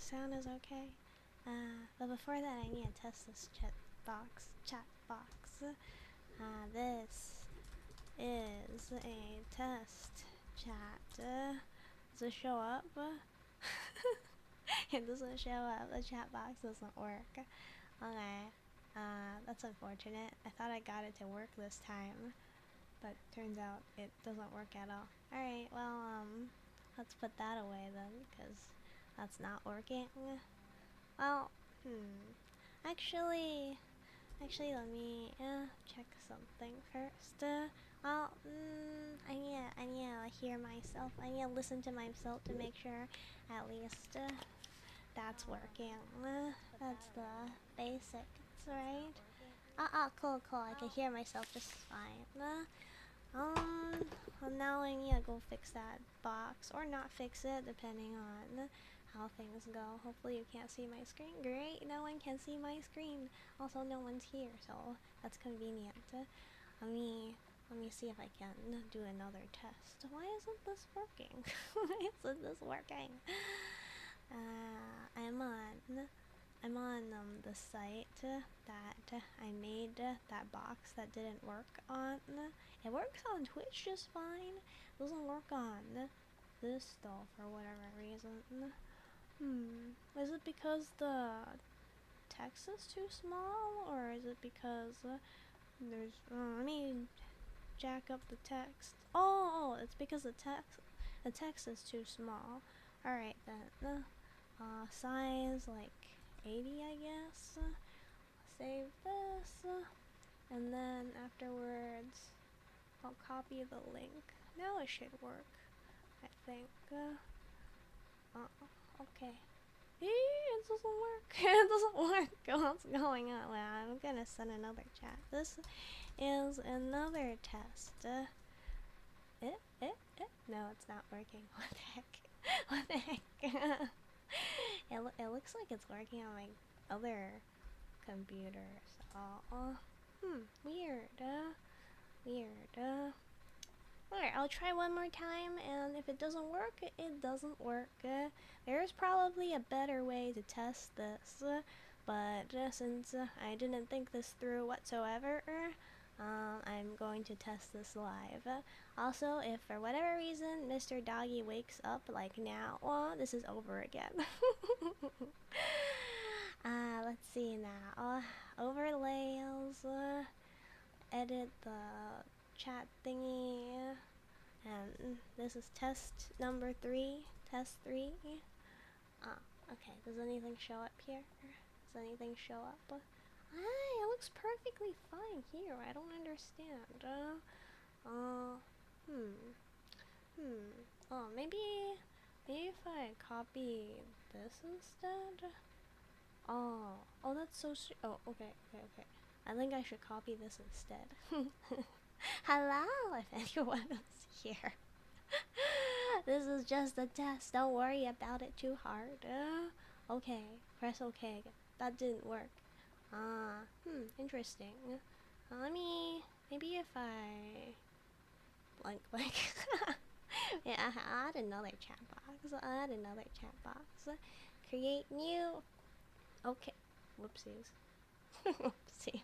sound is okay. But before that, I need to test this chat box. This is a test chat. Does it show up? It doesn't show up. The chat box doesn't work. Okay. That's unfortunate. I thought I got it to work this time, but turns out it doesn't work at all. Alright, well, let's put that away then, because that's not working. Well, Actually, let me check something first. I need to hear myself. I need to listen to myself to make sure at least that's working. That's the basics, right? Cool. I can hear myself just fine. Well, now I need to go fix that box, or not fix it, depending on how things go. Hopefully you can't see my screen. Great, no one can see my screen. Also, no one's here, so that's convenient. Let me see if I can do another test. Why isn't this working? Why isn't this working? I'm on the site that I made that box that didn't work on. It works on Twitch just fine. It doesn't work on this though for whatever reason. Is it because the text is too small, or is it because there's? Let me jack up the text. Oh, it's because the text is too small. All right then. Size like 80, I guess. Save this, and then afterwards I'll copy the link. Now it should work, I think. Okay. It doesn't work. It doesn't work. What's going on? Well, I'm gonna send another chat. This is another test. No, it's not working. What the heck? What the heck? It looks like it's working on my other computer. So, weird. Alright, I'll try one more time, and if it doesn't work, it doesn't work. There's probably a better way to test this, but since I didn't think this through whatsoever, I'm going to test this live. Also, if for whatever reason Mr. Doggy wakes up like now, well, this is over again. Let's see now. Overlays, edit the chat thingy, and this is test number 3. Test 3. Okay, does anything show up here? Does anything show up? It looks perfectly fine here. I don't understand. Oh, maybe if I copy this instead? Oh, that's so oh, okay. I think I should copy this instead. Hello, if anyone is here. This is just a test. Don't worry about it too hard. Okay, press OK. That didn't work. Interesting. Maybe if I blank. Yeah, I'll add another chat box. Create new. Okay. Whoopsies. Whoopsies.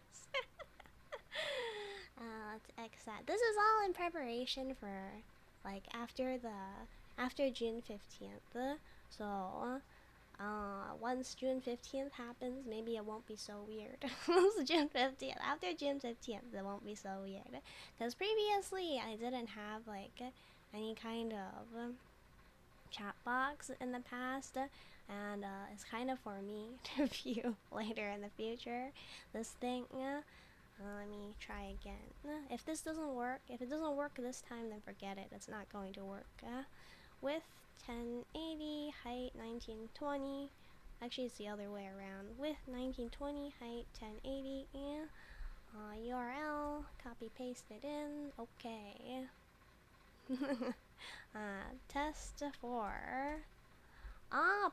Let's X that. This is all in preparation for like after June 15th. So once June 15th happens, maybe it won't be so weird. June 15th. After June 15th, it won't be so weird. Because previously, I didn't have like any kind of chat box in the past, and it's kind of for me to view later in the future. This thing. Let me try again. If this doesn't work, if it doesn't work this time, then forget it. It's not going to work. Width 1080, height 1920. Actually, it's the other way around. Width 1920, height 1080, and URL. Copy paste it in. Okay. Test 4.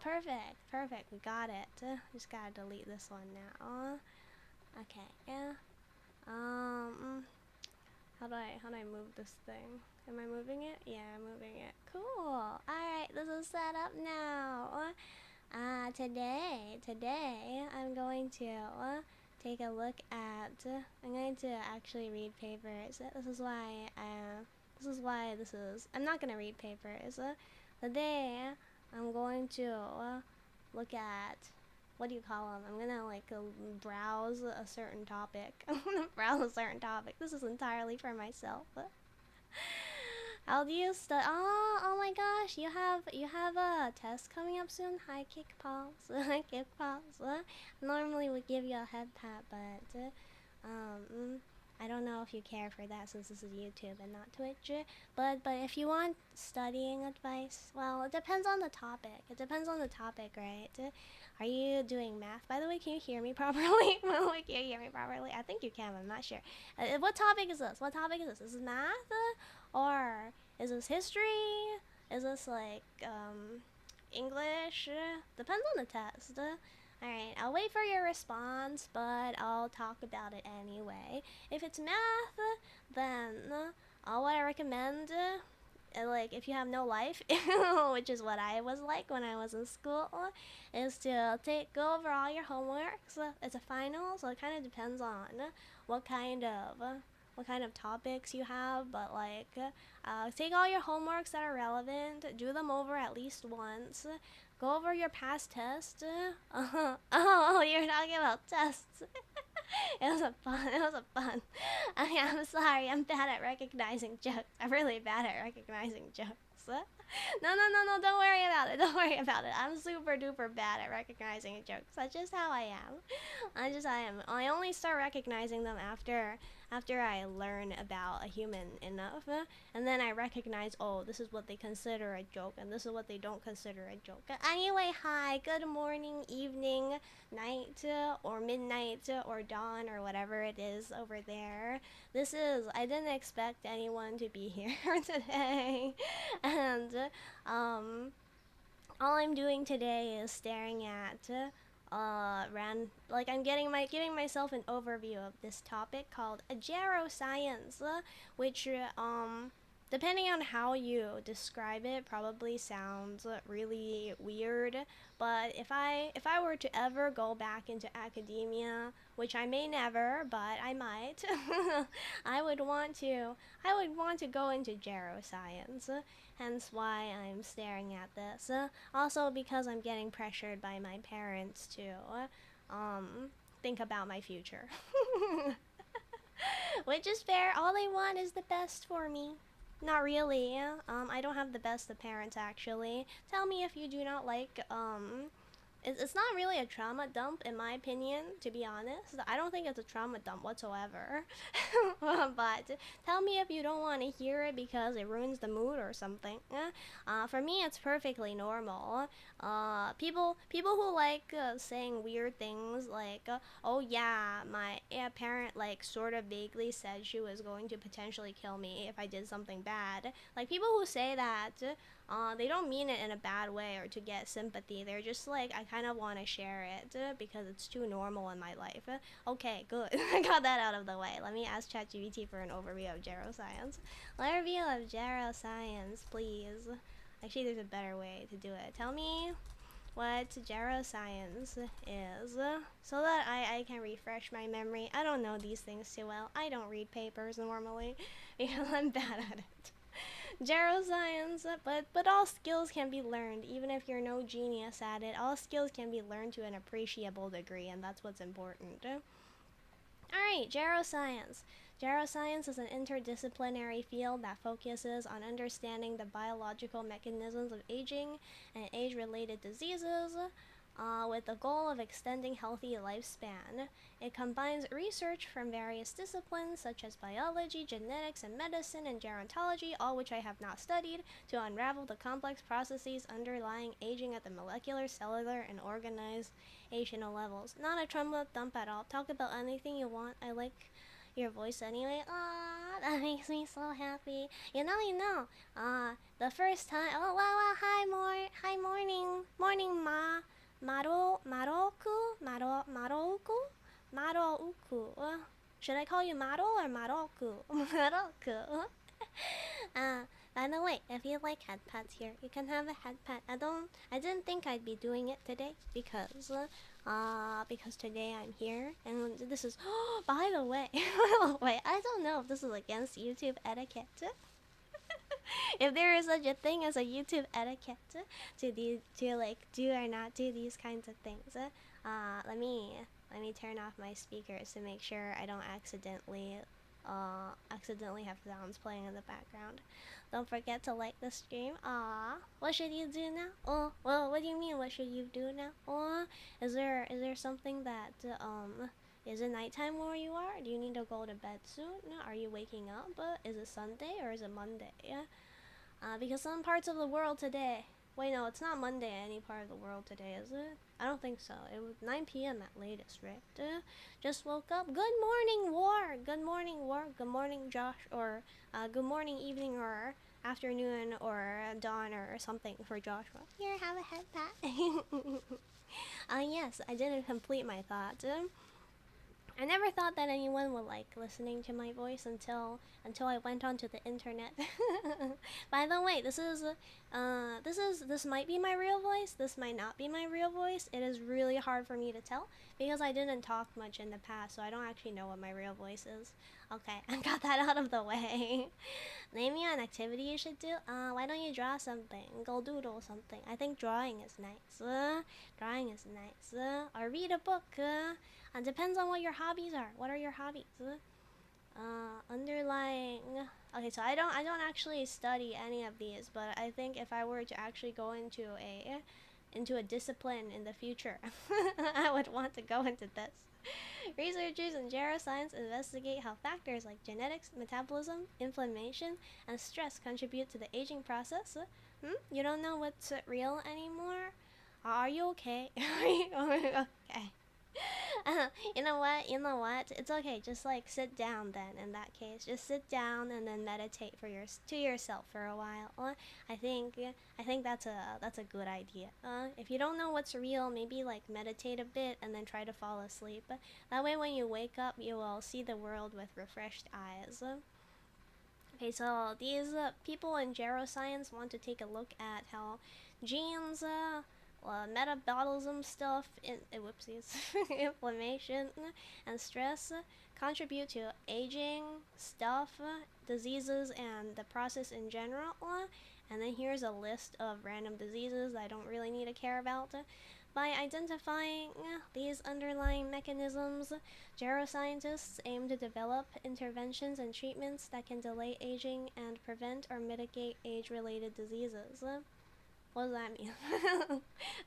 Perfect. We got it. Just gotta delete this one now. Okay. Yeah. How do I move this thing? Am I moving it? Yeah, I'm moving it. Cool. Alright, this is set up now. Today, I'm going to take a look at. I'm going to actually read papers. This is. I'm not gonna read papers. Today, I'm going to look at. What do you call them? I'm gonna browse a certain topic. I'm gonna browse a certain topic. This is entirely for myself. How do you oh my gosh, you have a test coming up soon. Hi, kick pals. Hi, kick pals. Normally we give you a head pat, but I don't know if you care for that since this is YouTube and not Twitch. But if you want studying advice, well, it depends on the topic. It depends on the topic, right? Are you doing math? By the way, can you hear me properly? By the way, can you hear me properly? I think you can. I'm not sure. What topic is this? What topic is this? Is this math? Or is this history? Is this English? Depends on the test. Alright, I'll wait for your response, but I'll talk about it anyway. If it's math, then what I recommend, if you have no life, which is what I was like when I was in school, is to go over all your homeworks. It's a final, so it kind of depends on what kind of topics you have, but take all your homeworks that are relevant, do them over at least once, go over your past test. Oh, you're talking about tests. It was a fun. It was a fun. I'm sorry. I'm bad at recognizing jokes. I'm really bad at recognizing jokes. No. Don't worry about it. Don't worry about it. I'm super duper bad at recognizing jokes. That's just how I am. I am. I only start recognizing them after I learn about a human enough, and then I recognize, oh, this is what they consider a joke, and this is what they don't consider a joke. Anyway, hi, good morning, evening, night, or midnight, or dawn, or whatever it is over there. I didn't expect anyone to be here today, and all I'm doing today is staring at I'm giving myself an overview of this topic called geroscience, which depending on how you describe it, probably sounds really weird. But if I were to ever go back into academia, which I may never, but I might, I would want to go into geroscience. Hence why I'm staring at this. Also because I'm getting pressured by my parents to think about my future. Which is fair. All they want is the best for me. Not really. I don't have the best of parents, actually. Tell me if you do not like, it's not really a trauma dump, in my opinion, to be honest. I don't think it's a trauma dump whatsoever. But tell me if you don't want to hear it because it ruins the mood or something. For me, it's perfectly normal. People who like saying weird things like, oh yeah, my parent sort of vaguely said she was going to potentially kill me if I did something bad. Like people who say that, they don't mean it in a bad way or to get sympathy. They're just like, I kind of want to share it because it's too normal in my life. Okay, good. I got that out of the way. Let me ask ChatGPT for an overview of geroscience. Overview of geroscience, please. Actually, there's a better way to do it. Tell me what geroscience is so that I can refresh my memory. I don't know these things too well. I don't read papers normally because I'm bad at it. Geroscience, but all skills can be learned, even if you're no genius at it. All skills can be learned to an appreciable degree, and that's what's important. Alright, geroscience. Geroscience is an interdisciplinary field that focuses on understanding the biological mechanisms of aging and age-related diseases, with the goal of extending healthy lifespan. It combines research from various disciplines such as biology, genetics, and medicine and gerontology, all which I have not studied, to unravel the complex processes underlying aging at the molecular, cellular, and organizational levels. Not a trauma dump at all. Talk about anything you want. I like your voice anyway. Aww, that makes me so happy. You know. The first time. Oh wow. Hi morning ma. Marouku. Should I call you Maro or Maroku? Maroku. By the way, if you like head pats here, you can have a head pat. I didn't think I'd be doing it today because today I'm here and this is. By the way, wait, I don't know if this is against YouTube etiquette. If there is such a thing as a YouTube etiquette to like do or not do these kinds of things. Let me turn off my speakers to make sure I don't accidentally have sounds playing in the background. Don't forget to like the stream. What should you do now? Oh, well, what do you mean? What should you do now? Is there something that is it nighttime where you are? Do you need to go to bed soon? Are you waking up? Is it Sunday or is it Monday? Because some parts of the world today. Wait, no, it's not Monday any part of the world today, is it? I don't think so. It was 9 p.m. at latest, right? Just woke up. Good morning, War! Good morning, War. Good morning, Josh. Or good morning, evening, or afternoon, or dawn, or something for Joshua. Here, have a head pat. Yes, I didn't complete my thought. I never thought that anyone would like listening to my voice until I went onto the internet. By the way, this might be my real voice. This might not be my real voice. It is really hard for me to tell because I didn't talk much in the past, so I don't actually know what my real voice is. Okay, I got that out of the way. Name me an activity you should do. Why don't you draw something? Go doodle something. I think drawing is nice. Drawing is nice. Or read a book. Depends on what your hobbies are. What are your hobbies? Underlying. Okay, so I don't actually study any of these, but I think if I were to actually go into a discipline in the future, I would want to go into this. Researchers in geroscience investigate how factors like genetics, metabolism, inflammation, and stress contribute to the aging process. You don't know what's real anymore? Are you okay? Are you okay? You know what? You know what? It's okay. Just like sit down then. In that case, just sit down and then meditate to yourself for a while. I think that's a good idea. If you don't know what's real, maybe like meditate a bit and then try to fall asleep. That way, when you wake up, you will see the world with refreshed eyes. Okay, so these people in geroscience want to take a look at how genes, metabolism stuff, whoopsies, inflammation, and stress contribute to aging, stuff, diseases, and the process in general. And then here's a list of random diseases I don't really need to care about. By identifying these underlying mechanisms, geroscientists aim to develop interventions and treatments that can delay aging and prevent or mitigate age-related diseases. What does that mean?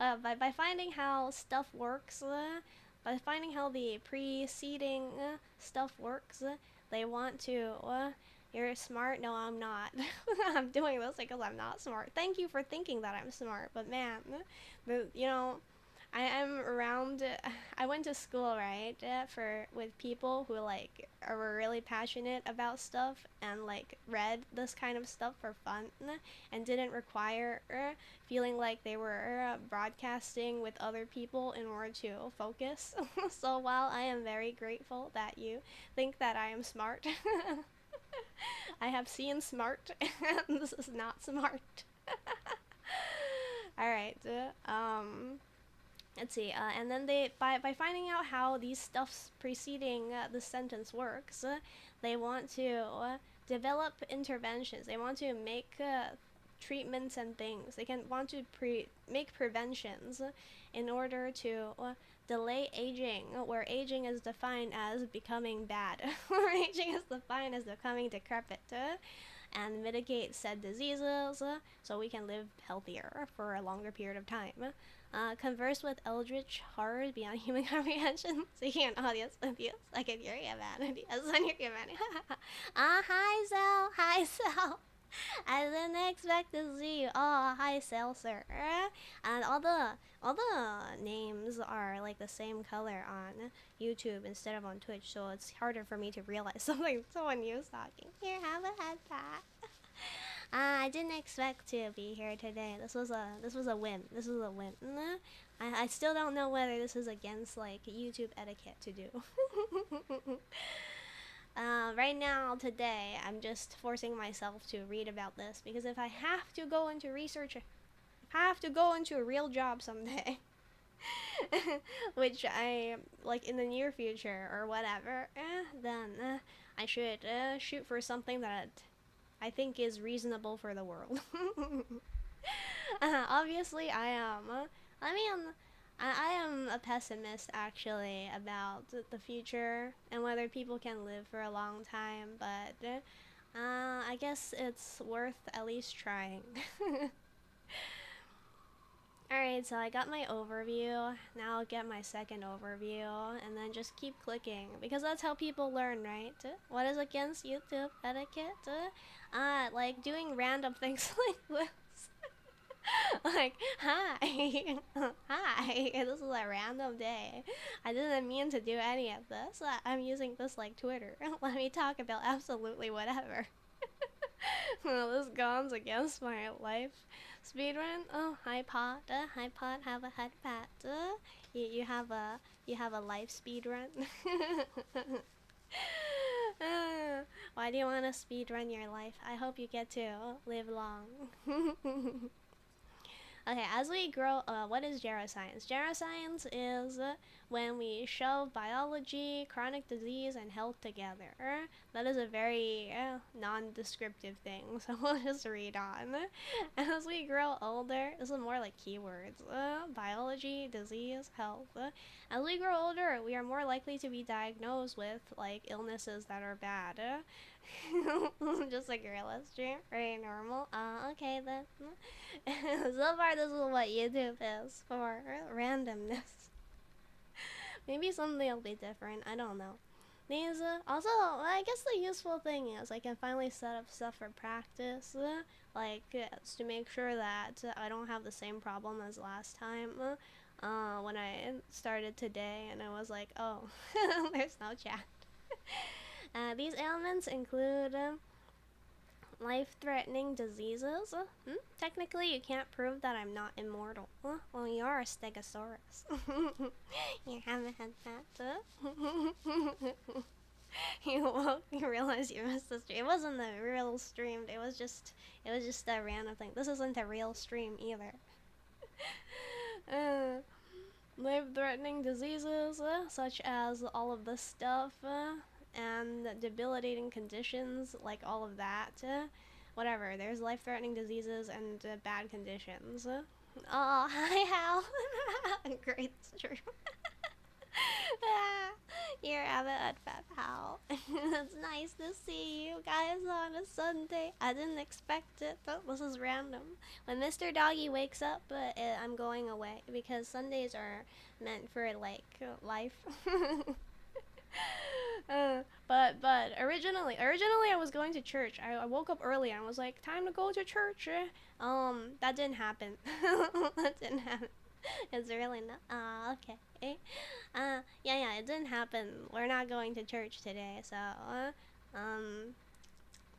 By finding how stuff works, by finding how the preceding stuff works, they want to. You're smart? No, I'm not. I'm doing this because I'm not smart. Thank you for thinking that I'm smart, but man, you know, I am around. I went to school, right, with people who like were really passionate about stuff and like read this kind of stuff for fun and didn't require feeling like they were broadcasting with other people in order to focus. So while I am very grateful that you think that I am smart, I have seen smart, and this is not smart. All right. Let's see, and then by finding out how these stuffs preceding the sentence works, they want to develop interventions. They want to make treatments and things. They can want to make preventions in order to delay aging, where aging is defined as becoming bad, where aging is defined as becoming decrepit, and mitigate said diseases so we can live healthier for a longer period of time. Converse with eldritch horrors beyond human comprehension, seeking an audience with you. I can hear your humanity as on your humanity. Hi, Sal. Hi, Sal. I didn't expect to see you. Oh, hi, Sal, sir. And all the names are like the same color on YouTube instead of on Twitch, so it's harder for me to realize someone new is talking. Here, have a head pat. I didn't expect to be here today. This was a whim. This was a whim. I still don't know whether this is against like YouTube etiquette to do. Right now, today, I'm just forcing myself to read about this because if I have to go into research, I have to go into a real job someday, which I like in the near future or whatever, then I should shoot for something that I think is reasonable for the world. Obviously, I am. I mean, I am a pessimist actually about the future and whether people can live for a long time, but I guess it's worth at least trying. Alright, so I got my overview. Now I'll get my second overview and then just keep clicking because that's how people learn, right? What is against YouTube etiquette? Like doing random things like this. Like, hi, hi, this is a random day. I didn't mean to do any of this. I'm using this like Twitter. Let me talk about absolutely whatever. Well, this goes against my life. Speedrun? Oh, hi Pot. Hi Pot, have a head pat. You have a life speedrun. Why do you want to speedrun your life? I hope you get to live long. Okay, as we grow, what is geroscience? Geroscience is when we shove biology, chronic disease, and health together. That is a very non-descriptive thing, so we'll just read on. As we grow older, this is more like keywords. Biology, disease, health. As we grow older, we are more likely to be diagnosed with like illnesses that are bad. Just a gorilla stream, very normal. Okay then. So far, this is what YouTube is for randomness. Maybe someday it'll be different. I don't know. These also, I guess the useful thing is I can finally set up stuff for practice, to make sure that I don't have the same problem as last time. When I started today, and I was like, oh, there's no chat. These ailments include life-threatening diseases. Technically, you can't prove that I'm not immortal. Well, you are a stegosaurus. You haven't had that. You realize you missed the stream. It wasn't a real stream. It was just a random thing. This isn't a real stream either. Life-threatening diseases, such as all of this stuff, and debilitating conditions, like all of that. Whatever, there's life-threatening diseases and bad conditions. Oh, hi, Hal. Great stream. You're at Fat Pal. It's nice to see you guys on a Sunday. I didn't expect it. This is random. When Mr. Doggy wakes up, I'm going away because Sundays are meant for like life. But originally I was going to church. I woke up early and I was like, time to go to church. That didn't happen. That didn't happen. It's really not. Okay. Yeah, it didn't happen. We're not going to church today, so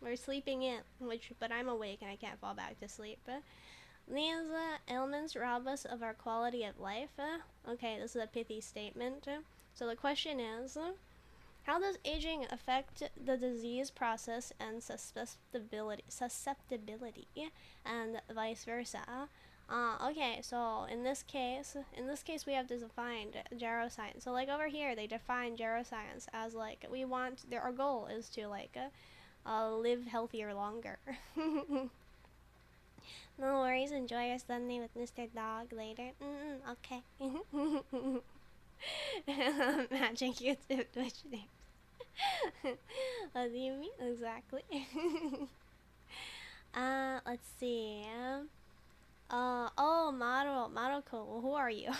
we're sleeping in. But I'm awake and I can't fall back to sleep. These ailments rob us of our quality of life. Okay, this is a pithy statement. So the question is, how does aging affect the disease process and susceptibility, and vice versa? Okay, so in this case, we have to define geroscience. So like over here, they define geroscience as like our goal is to like live healthier longer. No worries, enjoy your Sunday with Mr. Dog later. Okay. Matching YouTube Twitch names. What do you mean exactly? Let's see. Oh, Maroko. Well, who are you?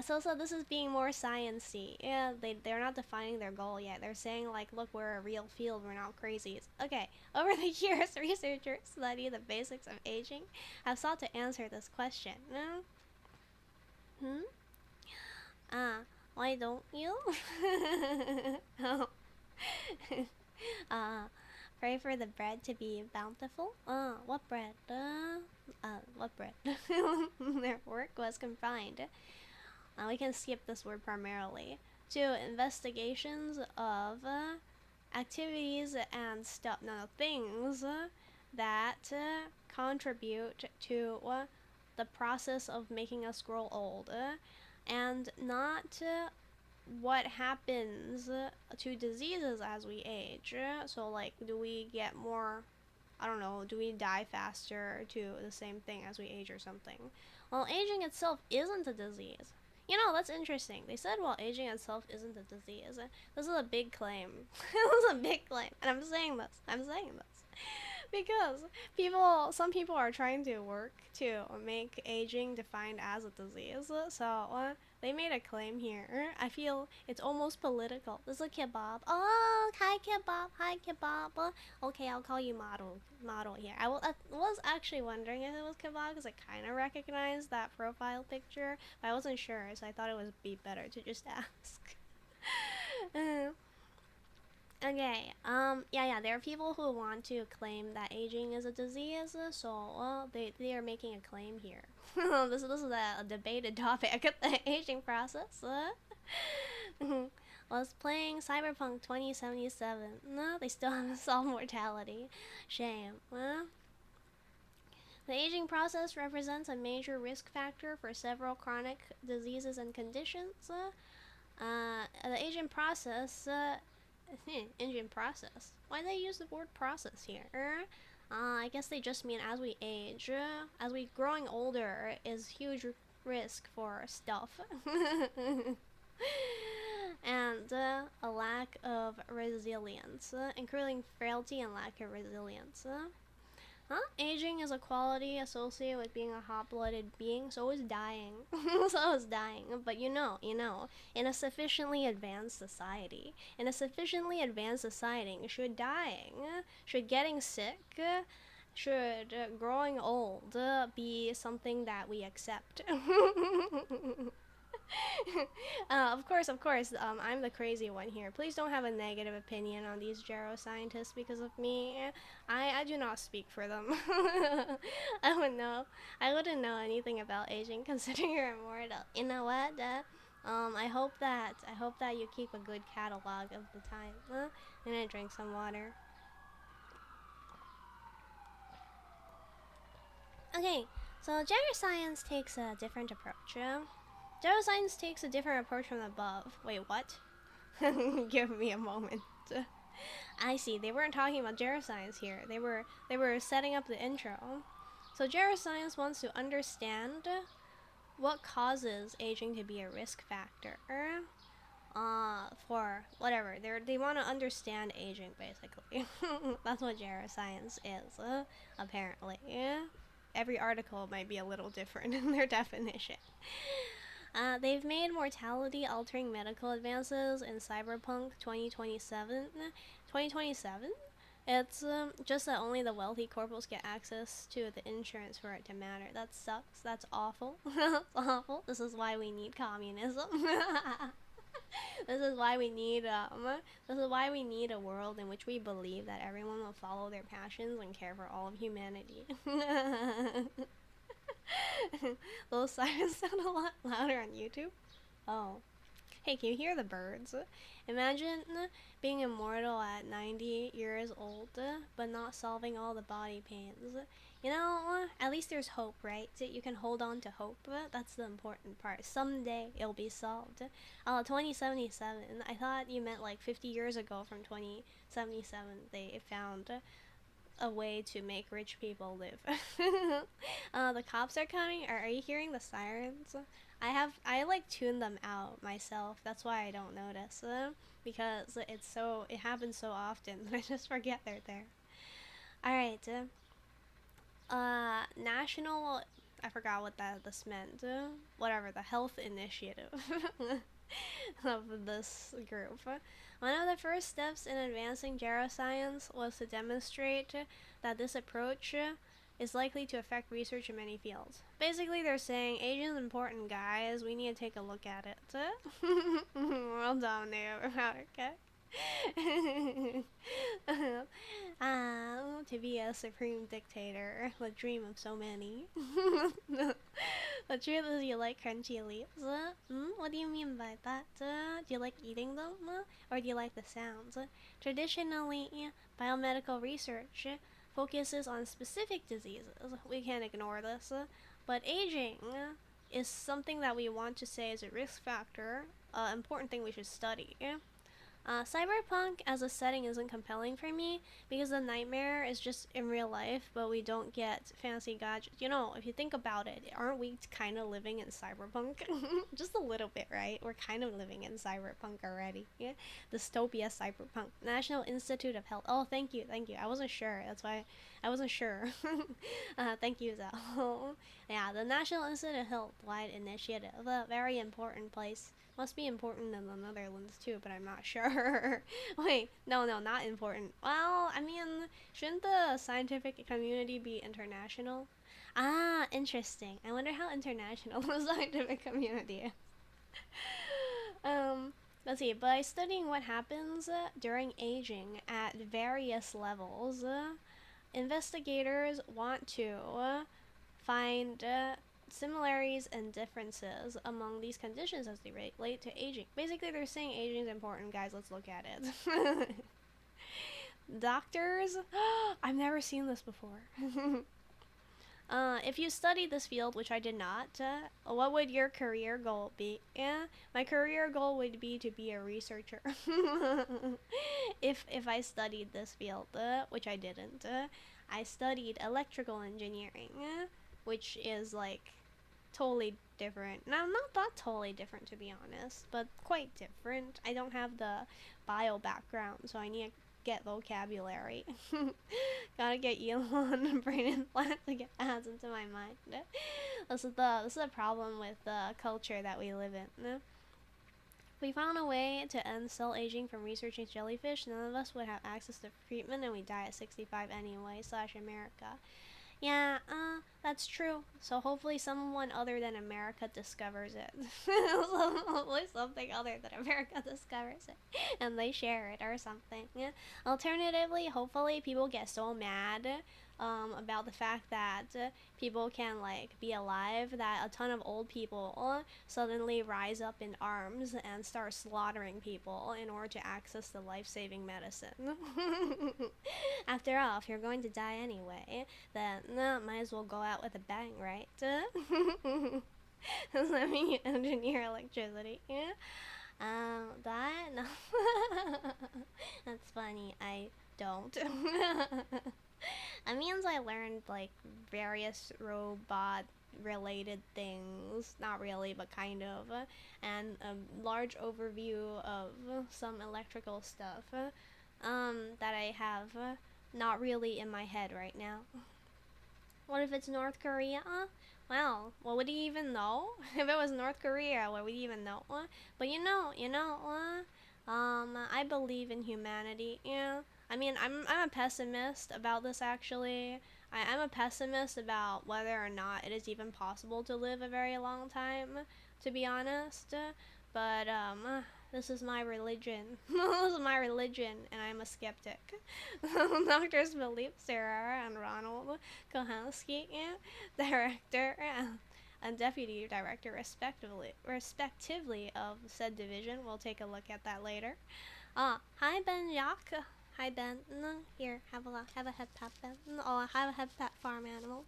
So this is being more sciencey. Yeah, they're not defining their goal yet. They're saying like, look, we're a real field. We're not crazies. Okay. Over the years, researchers study the basics of aging have sought to answer this question. Why don't you? Oh. Pray for the bread to be bountiful. What bread? What bread? Their work was confined we can skip this word primarily, to investigations of activities and stuff, no, things that contribute to the process of making us grow old, and not what happens to diseases as we age. So, like, do we get more, I don't know, do we die faster to the same thing as we age or something? Well, aging itself isn't a disease. You know, that's interesting. They said, well, aging itself isn't a disease. This is a big claim. This is a big claim. And I'm saying this. Because some people are trying to work to make aging defined as a disease. So they made a claim here. I feel it's almost political. This is a kebab. Oh, hi kebab, hi kebab. Okay, I'll call you model here. I was actually wondering if it was kebab because I kind of recognized that profile picture, but I wasn't sure, so I thought it would be better to just ask. Okay, yeah, there are people who want to claim that aging is a disease, so they are making a claim here. This is a debated topic, the aging process. Was playing Cyberpunk 2077. No, they still haven't solved mortality. Shame. The aging process represents a major risk factor for several chronic diseases and conditions. The aging process engine process. Why do they use the word process here? I guess they just mean as we age, as we growing older is huge risk for stuff. And a lack of resilience, including frailty and lack of resilience. Aging is a quality associated with being a hot-blooded being, so is dying. So is dying. But you know, in a sufficiently advanced society, should dying, should getting sick, should growing old be something that we accept. Of course, I'm the crazy one here. Please don't have a negative opinion on these geroscientists because of me. I do not speak for them. I wouldn't know anything about aging considering you're immortal. You know what? I hope that you keep a good catalog of the time. I'm gonna drink some water. Okay, so geroscience takes a different approach. Geroscience takes a different approach from above. Wait, what? Give me a moment. I see. They weren't talking about geroscience here. They were setting up the intro. So geroscience wants to understand what causes aging to be a risk factor. For whatever. They want to understand aging basically. That's what geroscience is. Apparently. Every article might be a little different in their definition. They've made mortality-altering medical advances in Cyberpunk 2027. 2027? It's just that only the wealthy corporals get access to the insurance for it to matter. That sucks. That's awful. That's awful. This is why we need communism. This is why we need a world in which we believe that everyone will follow their passions and care for all of humanity. Those sirens sound a lot louder on YouTube. Oh. Hey, can you hear the birds? Imagine being immortal at 90 years old, but not solving all the body pains. You know, at least there's hope, right? You can hold on to hope. That's the important part. Someday it'll be solved. 2077. I thought you meant like 50 years ago from 2077 they found a way to make rich people live. The cops are coming. Are you hearing the sirens? I like tune them out myself. That's why I don't notice them, because it happens so often that I just forget they're there. All right. National. I forgot what this meant. Whatever, the health initiative of this group. One of the first steps in advancing geroscience was to demonstrate that this approach is likely to affect research in many fields. Basically, they're saying aging is important, guys. We need to take a look at it. World dominator powder keg. To be a supreme dictator, the dream of so many. The truth is, you like crunchy leaves. What do you mean by that? Do you like eating them? Or do you like the sounds? Traditionally, biomedical research focuses on specific diseases. We can't ignore this. But aging is something that we want to say is a risk factor, important thing we should study. Cyberpunk as a setting isn't compelling for me because the nightmare is just in real life, but we don't get fancy gadgets. You know, if you think about it, aren't we kind of living in cyberpunk? Just a little bit, right? We're kind of living in cyberpunk already. Yeah, dystopia cyberpunk. National Institute of Health. Oh, thank you, thank you. I wasn't sure. That's why I wasn't sure. Thank you, Zell. Yeah, the National Institute of Health wide initiative. A very important place. Must be important in the Netherlands too, but I'm not sure. Wait, no, not important. Well, I mean, shouldn't the scientific community be international? Ah, interesting. I wonder how international the scientific community is. um, let's see. By studying what happens during aging at various levels, investigators want to find similarities and differences among these conditions as they relate to aging. Basically, they're saying aging is important, guys. Let's look at it. Doctors? I've never seen this before. If you studied this field, which I did not, what would your career goal be? Yeah, my career goal would be to be a researcher. If I studied this field, which I didn't, I studied electrical engineering, which is like totally different. Now, not that totally different to be honest, but quite different. I don't have the bio background, so I need to get vocabulary. Gotta get Elon brain implant to get ads into my mind. This is the problem with the culture that we live in. We found a way to end cell aging from researching jellyfish. None of us would have access to treatment, and we die at 65 anyway. Slash America. Yeah, that's true. So hopefully someone other than America discovers it. Hopefully something other than America discovers it. And they share it or something. Yeah. Alternatively, hopefully people get so mad about the fact that people can like be alive that a ton of old people suddenly rise up in arms and start slaughtering people in order to access the life-saving medicine. After all, if you're going to die anyway, then might as well go out with a bang, right? Let me engineer electricity. That? No. That's funny. I don't. That means I learned like various robot related things, not really, but kind of, and a large overview of some electrical stuff that I have not really in my head right now. What if it's North Korea? Well, what would he even know? If it was North Korea, what would he even know? But I believe in humanity. Yeah, I mean, I'm a pessimist about this actually. I'm a pessimist about whether or not it is even possible to live a very long time, to be honest. But this is my religion. This is my religion, and I'm a skeptic. Doctors Philippe Serra and Ronald Kohansky, director and deputy director, respectively of said division. We'll take a look at that later. Hi Ben Jacques. Hi Ben. Here, have a head pat, Ben. Oh, have a head pat, farm animal.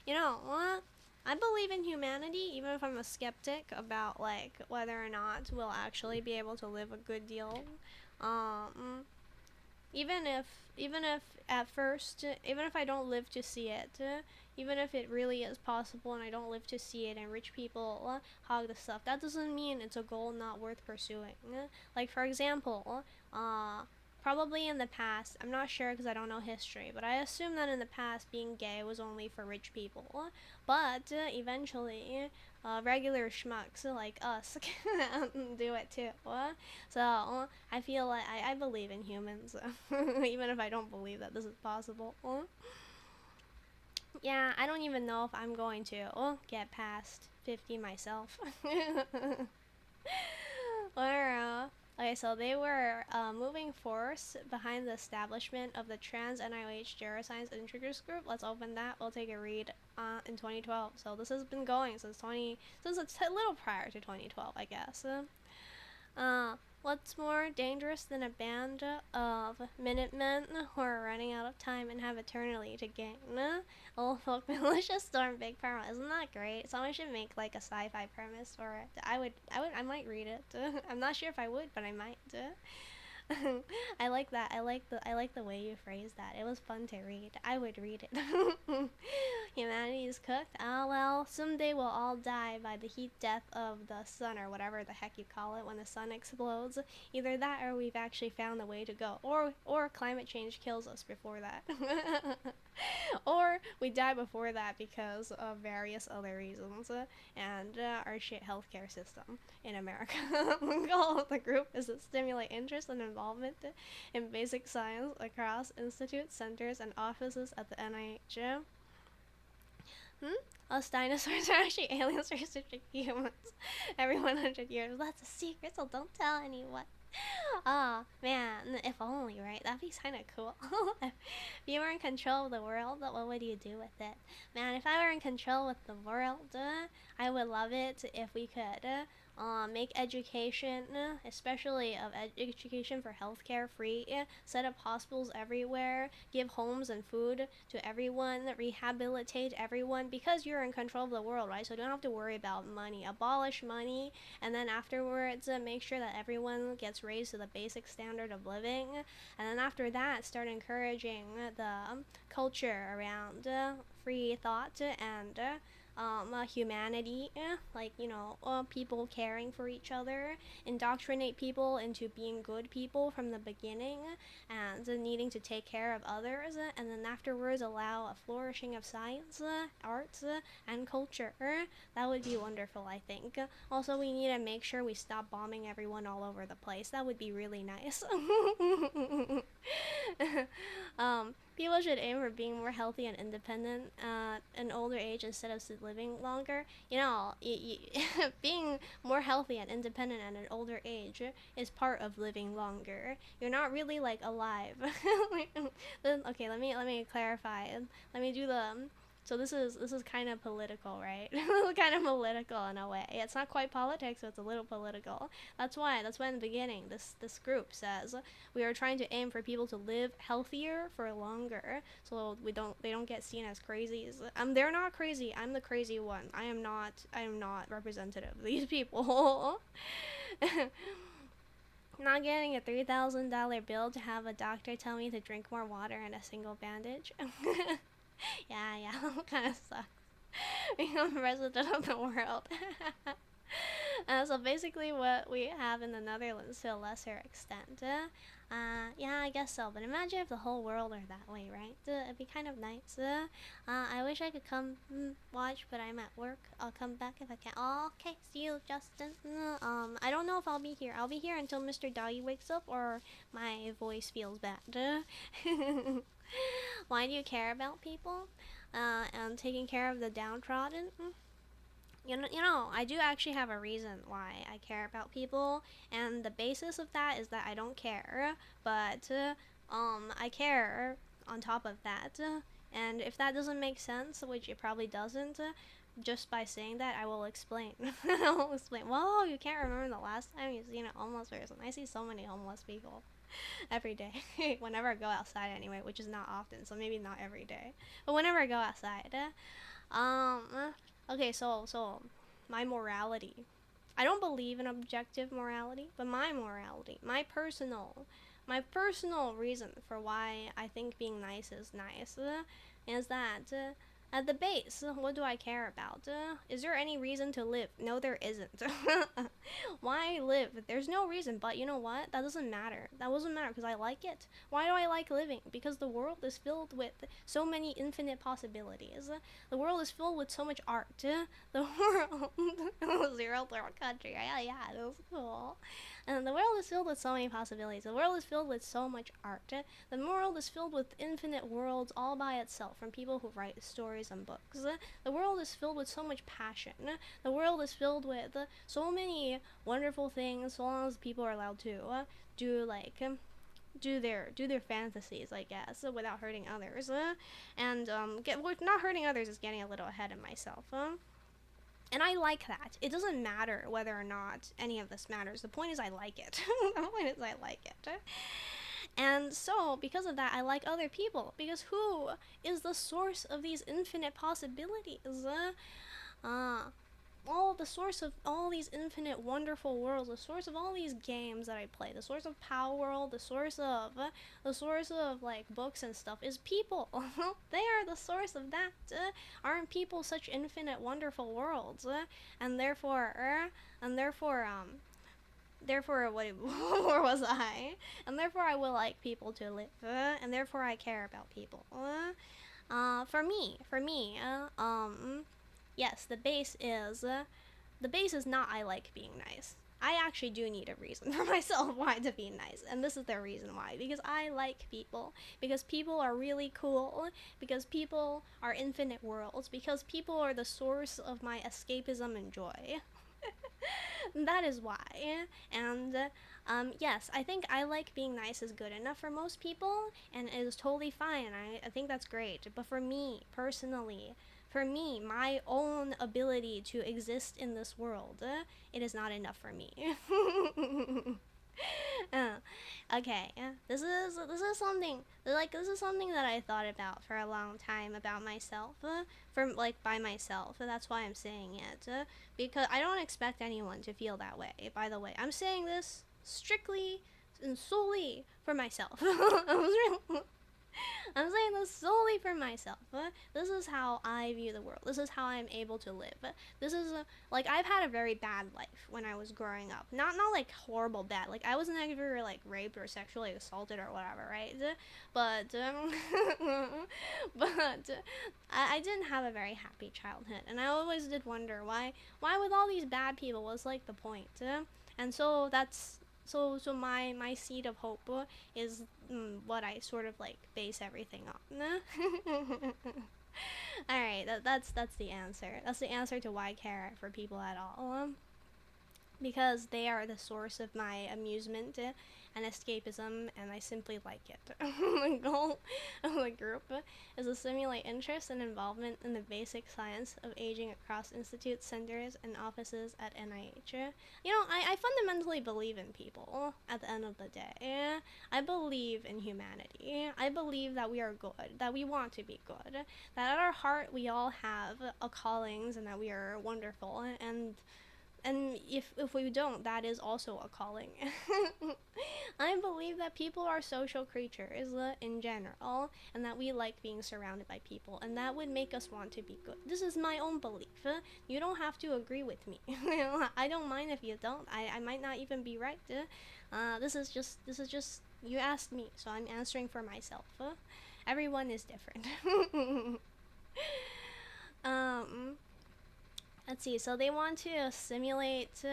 You know what? I believe in humanity, even if I'm a skeptic about like whether or not we'll actually be able to live a good deal. Even if at first, even if I don't live to see it, even if it really is possible and I don't live to see it, and rich people hog the stuff, that doesn't mean it's a goal not worth pursuing. Like for example, probably in the past, I'm not sure because I don't know history, but I assume that in the past being gay was only for rich people. But eventually, regular schmucks like us can do it too. So I feel like I believe in humans, even if I don't believe that this is possible. Yeah, I don't even know if I'm going to get past 50 myself. Or Okay, so they were moving force behind the establishment of the Trans NIH Geroscience Integers Group. Let's open that. We'll take a read in 2012. So this has been going since a little prior to 2012, I guess. What's more dangerous than a band of Minutemen who are running out of time and have eternity to gain? Old folk militia storm Big Pharma. Isn't that great? Someone should make like a sci-fi premise for it. I might read it. I'm not sure if I would, but I might. I like that. I like the way you phrased that. It was fun to read. I would read it. Humanity is cooked. Ah well, someday we'll all die by the heat death of the sun or whatever the heck you call it when the sun explodes. Either that or we've actually found the way to go. Or climate change kills us before that. Or we die before that because of various other reasons and our shit healthcare system in America. The goal of the group is to stimulate interest and involvement in basic science across institutes, centers, and offices at the NIH. Us dinosaurs are actually aliens researching humans every 100 years. That's a secret, so don't tell anyone. Oh man, if only, right? That'd be kind of cool. If you were in control of the world, what would you do with it? Man, if I were in control with the world, I would love it if we could make education, especially of education for healthcare, free, set up hospitals everywhere, give homes and food to everyone, rehabilitate everyone, because you're in control of the world, right? So you don't have to worry about money. Abolish money, and then afterwards make sure that everyone gets raised to the basic standard of living, and then after that start encouraging the culture around free thought and humanity, like, people caring for each other, indoctrinate people into being good people from the beginning, and needing to take care of others, and then afterwards allow a flourishing of science, arts, and culture. That would be wonderful, I think. Also, we need to make sure we stop bombing everyone all over the place. That would be really nice. People should aim for being more healthy and independent at an older age instead of living longer. Being more healthy and independent at an older age is part of living longer. You're not really like alive. Okay, let me clarify. Let me do the. So this is kind of political, right? Kind of political in a way. It's not quite politics, but it's a little political. That's why in the beginning this group says we are trying to aim for people to live healthier for longer, so they don't get seen as crazies. They're not crazy. I'm the crazy one. I am not representative of these people. Not getting a $3,000 bill to have a doctor tell me to drink more water and a single bandage. Yeah, kind of sucks. Become president of the world. So basically what we have in the Netherlands to a lesser extent. Yeah, I guess so. But imagine if the whole world were that way, right? It'd be kind of nice. I wish I could come watch, but I'm at work. I'll come back if I can. Oh, okay, see you, Justin. I don't know if I'll be here. I'll be here until Mr. Doggy wakes up or my voice feels bad. Why do you care about people? And taking care of the downtrodden? I do actually have a reason why I care about people, and the basis of that is that I don't care, but I care on top of that, and if that doesn't make sense, which it probably doesn't, just by saying that, I will explain. I'll explain. Whoa, you can't remember the last time you've seen a homeless person. I see so many homeless people every day. Whenever I go outside anyway, which is not often, so maybe not every day, but whenever I go outside. Okay, so my morality. I don't believe in objective morality, but my morality, my personal reason for why I think being nice is nice, is that at the base, what do I care about? Is there any reason to live? No, there isn't. Why live? There's no reason, but you know what? That doesn't matter. That doesn't matter because I like it. Why do I like living? Because the world is filled with so many infinite possibilities. The world is filled with so much art. The world, zero third country. Yeah, it was cool. And the world is filled with so many possibilities. The world is filled with so much art. The world is filled with infinite worlds all by itself from people who write stories and books. The world is filled with so much passion. The world is filled with so many wonderful things, so long as people are allowed to do like do their fantasies, I guess, without hurting others. And not hurting others is getting a little ahead of myself. And I like that. It doesn't matter whether or not any of this matters. The point is I like it. The point is I like it. And so, because of that, I like other people. Because who is the source of these infinite possibilities? All the source of all these infinite wonderful worlds, the source of all these games that I play, the source of Power World, the source of like books and stuff is people. They are the source of that. Aren't people such infinite wonderful worlds? And therefore, what where was I? And therefore I will like people to live, and therefore I care about people. For me, yes, the base is not I like being nice. I actually do need a reason for myself why to be nice, and this is the reason why. Because I like people. Because people are really cool. Because people are infinite worlds. Because people are the source of my escapism and joy. That is why. And yes, I think I like being nice is good enough for most people, and it is totally fine. I think that's great. But for me, personally, my own ability to exist in this world, it is not enough for me. Okay, this is something that I thought about for a long time about myself, by myself. That's why I'm saying it, because I don't expect anyone to feel that way. By the way, I'm saying this strictly and solely for myself. I'm saying this solely for myself. This is how I view the world. This is how I'm able to live. This is like I've had a very bad life when I was growing up. Not like horrible bad. Like I wasn't ever like raped or sexually assaulted or whatever, right? But I didn't have a very happy childhood, and I always did wonder why with all these bad people was like the point. And so that's so my seed of hope is what I sort of like base everything on. All right, that's the answer. That's the answer to why I care for people at all. Because they are the source of my amusement and escapism, and I simply like it. The goal of the group is to stimulate interest and involvement in the basic science of aging across institutes, centers, and offices at NIH. You know, I fundamentally believe in people at the end of the day. I believe in humanity. I believe that we are good, that we want to be good, that at our heart we all have a callings and that we are wonderful, and if we don't, that is also a calling. I believe that people are social creatures in general, and that we like being surrounded by people, and that would make us want to be good. This is my own belief. You don't have to agree with me. I don't mind if you don't. I might not even be right. This is just you asked me, so I'm answering for myself. Everyone is different. Let's see, so they want to simulate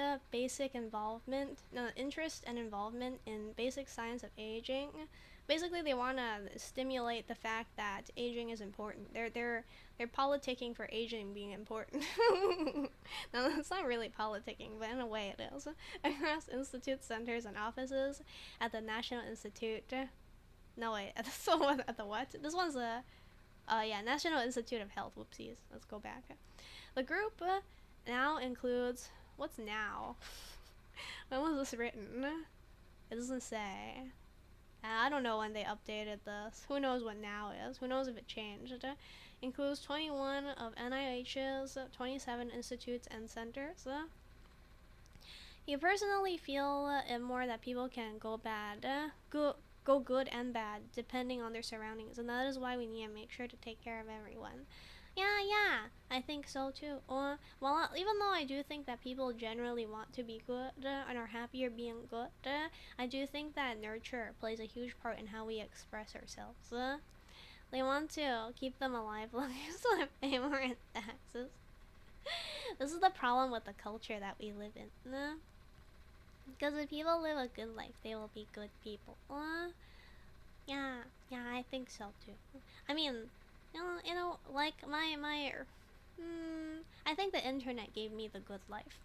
interest and involvement in basic science of aging. Basically, they want to stimulate the fact that aging is important. They're politicking for aging being important. No, that's not really politicking, but in a way it is. Across institutes, centers, and offices at the National Institute. No, wait, at the what? This one's National Institute of Health. Whoopsies. Let's go back. The group now includes... What's now? When was this written? It doesn't say. I don't know when they updated this. Who knows what now is? Who knows if it changed? Includes 21 of NIH's 27 institutes and centers. You personally feel more that people can go good and bad depending on their surroundings, and that is why we need to make sure to take care of everyone. Yeah, I think so too. Even though I do think that people generally want to be good and are happier being good, I do think that nurture plays a huge part in how we express ourselves. They want to keep them alive long so they pay more in taxes. This is the problem with the culture that we live in. Because if people live a good life, they will be good people. Yeah, yeah, I think so too. I mean, like I think the internet gave me the good life.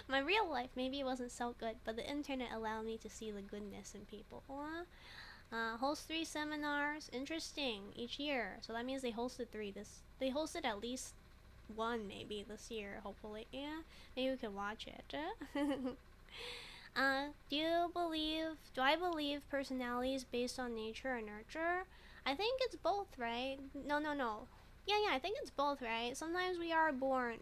My real life maybe wasn't so good, but the internet allowed me to see the goodness in people. Host 3 seminars, interesting, each year. So that means they hosted 3. They hosted at least 1 maybe this year, hopefully. Yeah, maybe we could watch it. Do I believe personality is based on nature or nurture? I think it's both, right? No, no, no. Yeah, I think it's both, right? Sometimes we are born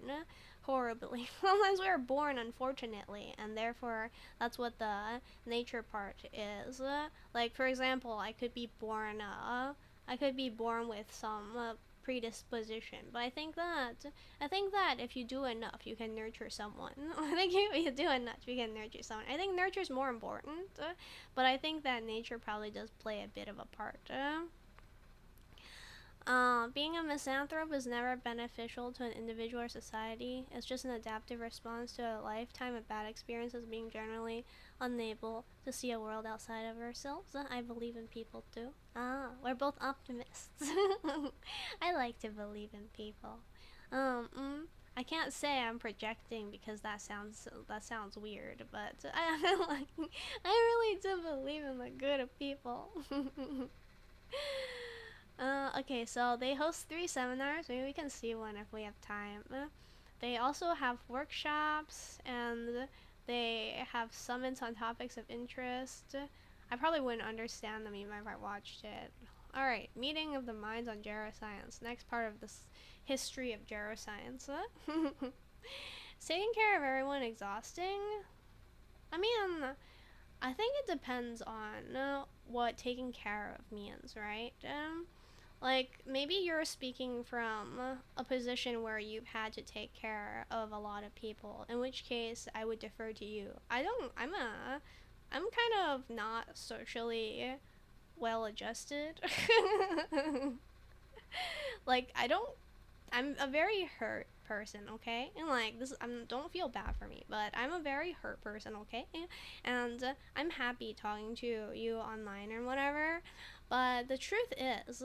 horribly. Sometimes we are born unfortunately, and therefore that's what the nature part is. Like for example, I could be born with some predisposition, but I think that if you do enough, you can nurture someone. I think if you do enough, you can nurture someone. I think nurture is more important, but I think that nature probably does play a bit of a part. Being a misanthrope is never beneficial to an individual or society. It's just an adaptive response to a lifetime of bad experiences, being generally unable to see a world outside of ourselves. I believe in people too. We're both optimists. I like to believe in people. I can't say I'm projecting because that sounds weird, but I really do believe in the good of people. Okay, so they host 3 seminars. Maybe we can see one if we have time. They also have workshops and they have summits on topics of interest. I probably wouldn't understand them even if I watched it. Alright, meeting of the minds on geroscience. Next part of this history of geroscience. Is taking care of everyone exhausting? I mean, I think it depends on what taking care of means, right? Like maybe you're speaking from a position where you've had to take care of a lot of people, in which case I would defer to you. I'm kind of not socially well adjusted. Like I'm a very hurt person, okay? And like this, don't feel bad for me, but I'm a very hurt person, okay? And I'm happy talking to you online or whatever. But the truth is,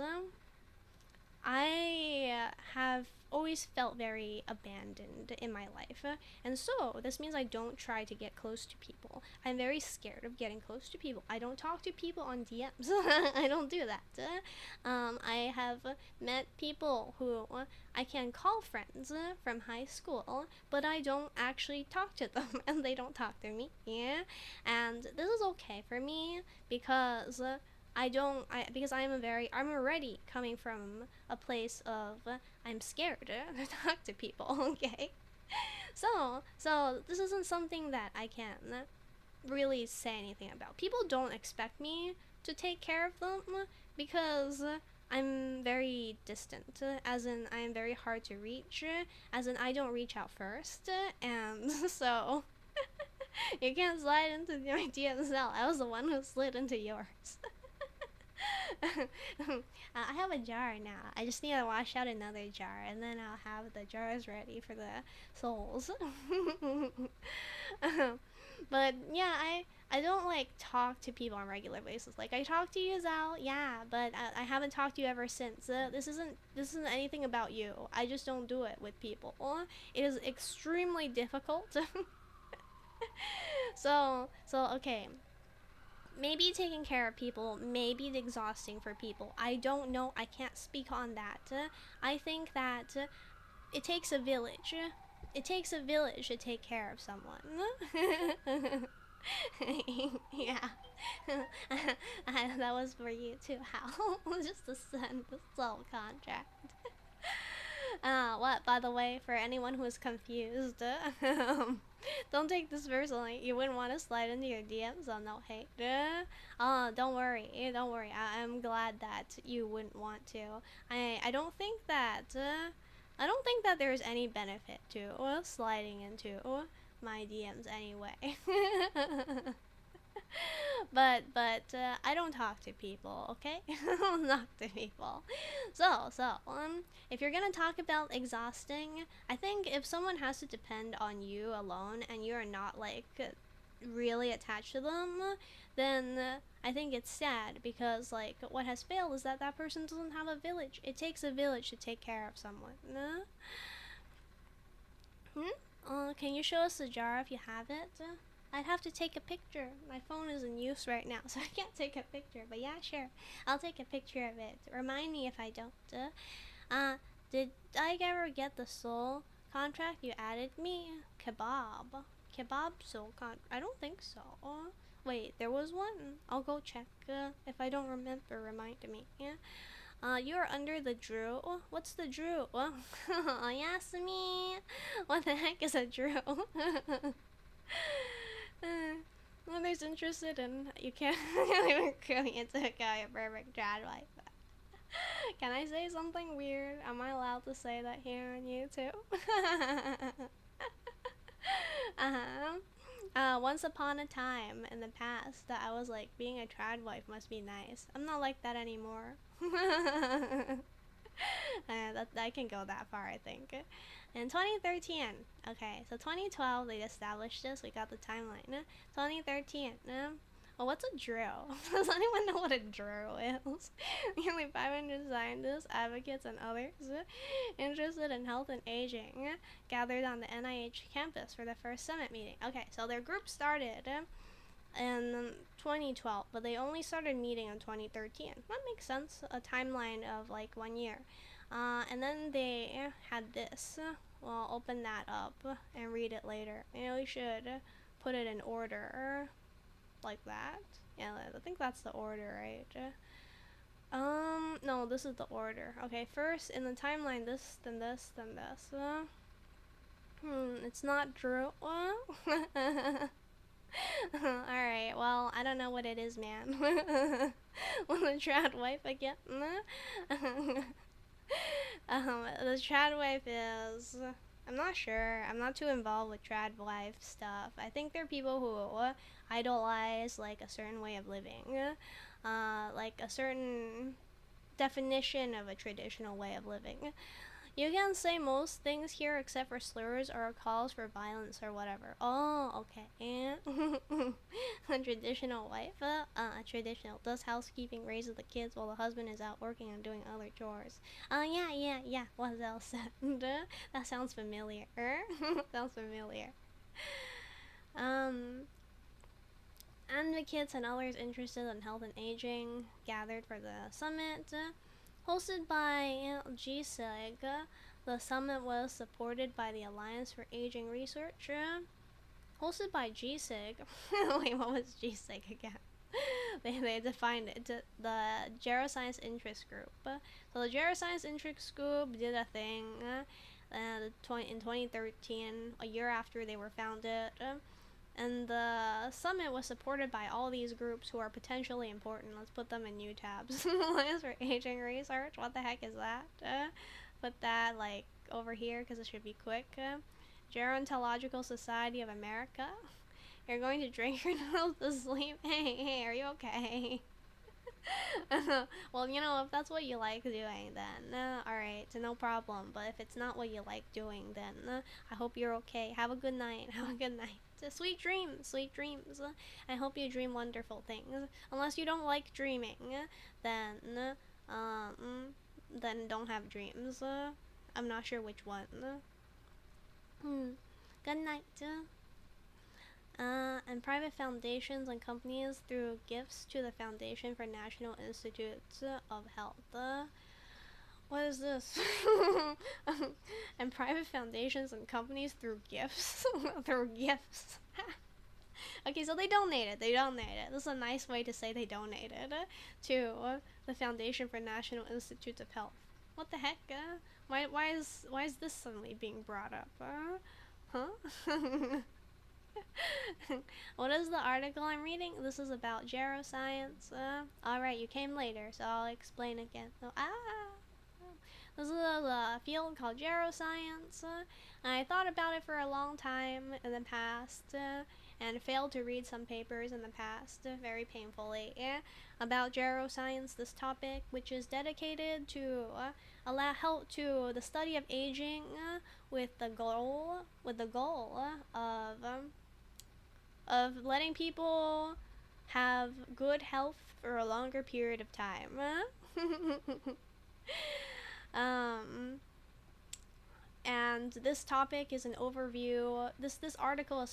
I have always felt very abandoned in my life, and so this means I don't try to get close to people. I'm very scared of getting close to people. I don't talk to people on DMs. I don't do that. I have met people who I can call friends from high school, but I don't actually talk to them, and they don't talk to me. Yeah, and this is okay for me because because I'm already coming from a place of I'm scared to talk to people, okay? So this isn't something that I can really say anything about. People don't expect me to take care of them because I'm very distant, as in I am very hard to reach, as in I don't reach out first, and so you can't slide into my DMs now. I was the one who slid into yours. I have a jar now. I just need to wash out another jar, and then I'll have the jars ready for the souls. But yeah, I don't like talk to people on a regular basis. Like I talk to you, Zal, yeah, but I haven't talked to you ever since. This isn't anything about you. I just don't do it with people. It is extremely difficult. So okay. Maybe taking care of people may be exhausting for people. I don't know. I can't speak on that. I think that it takes a village. It takes a village to take care of someone. Yeah. That was for you too, Hal. Just to send the soul contract. What, by the way, for anyone who is confused, don't take this personally. You wouldn't want to slide into your DMs on no hate. Don't worry. Don't worry. I'm glad that you wouldn't want to. I don't think that, I don't think that there's any benefit to sliding into my DMs anyway. but I don't talk to people, okay? I don't talk to people. So if you're gonna talk about exhausting, I think if someone has to depend on you alone and you're not like really attached to them, then I think it's sad because like what has failed is that that person doesn't have a village. It takes a village to take care of someone. Can you show us the jar if you have it? I'd have to take a picture. My phone is in use right now, so I can't take a picture. But yeah, sure. I'll take a picture of it. Remind me if I don't. Did I ever get the soul contract you added me? Kebab. Kebab soul I don't think so. Wait, there was one. I'll go check. If I don't remember, remind me. Yeah. You are under the Drew. What's the Drew? Yes, me. What the heck is a Drew? Mother's interested in you can't even go into a guy a perfect dad like that. Can I say something weird? Am I allowed to say that here on YouTube? Once upon a time in the past that I was like, being a trad wife must be nice. I'm not like that anymore. I can go that far, I think. In 2013, okay, so 2012 they established this. We got the timeline. 2013. Well, what's a drill? Does anyone know what a drill is? Nearly 500 scientists, advocates, and others interested in health and aging gathered on the NIH campus for the first summit meeting. Okay, so their group started in 2012, but they only started meeting in 2013. That makes sense, a timeline of like 1 year. And then they had this. Well, I'll open that up and read it later. We should put it in order, like that. Yeah, I think that's the order, right? No, this is the order. Okay, first in the timeline, this, then this, then this. It's not Drew. Alright, well, I don't know what it is, man. Well, the trad wife again. The trad wife is... I'm not sure. I'm not too involved with trad wife stuff. I think there are people who idolize, like, a certain way of living. Like, a certain definition of a traditional way of living. You can say most things here except for slurs or calls for violence or whatever. Oh, okay. A traditional wife, traditional, does housekeeping, raises the kids while the husband is out working and doing other chores. Yeah. What else? That sounds familiar. Sounds familiar. Advocates and others interested in health and aging gathered for the summit. Hosted by GSEG, the summit was supported by the Alliance for Aging Research. Hosted by GSEG. Wait, what was GSEG again? They defined it. The Geroscience Interest Group. So the Geroscience Interest Group did a thing in 2013, a year after they were founded. And the summit was supported by all these groups who are potentially important. Let's put them in new tabs. Alliance for Aging Research. What the heck is that? Put that like over here because it should be quick. Gerontological Society of America. You're going to drink your noodles to sleep. Hey, are you okay? Well, if that's what you like doing, then alright, no problem. But if it's not what you like doing, then I hope you're okay. Have a good night. Have a good night. Sweet dreams, sweet dreams. I hope you dream wonderful things. Unless you don't like dreaming, then don't have dreams. I'm not sure which one. Good night. And private foundations and companies through gifts to the Foundation for National Institutes of Health. What is this? And private foundations and companies through gifts? Through gifts. Okay, so they donated. This is a nice way to say they donated to the Foundation for National Institutes of Health. What the heck? Why is this suddenly being brought up? Huh? What is the article I'm reading? This is about geroscience. Alright, you came later, so I'll explain again. This is a field called geroscience. I thought about it for a long time in the past, and failed to read some papers in the past, very painfully, about geroscience, this topic, which is dedicated to allow help to the study of aging with the goal of of letting people have good health for a longer period of time. um, and this topic is an overview. This article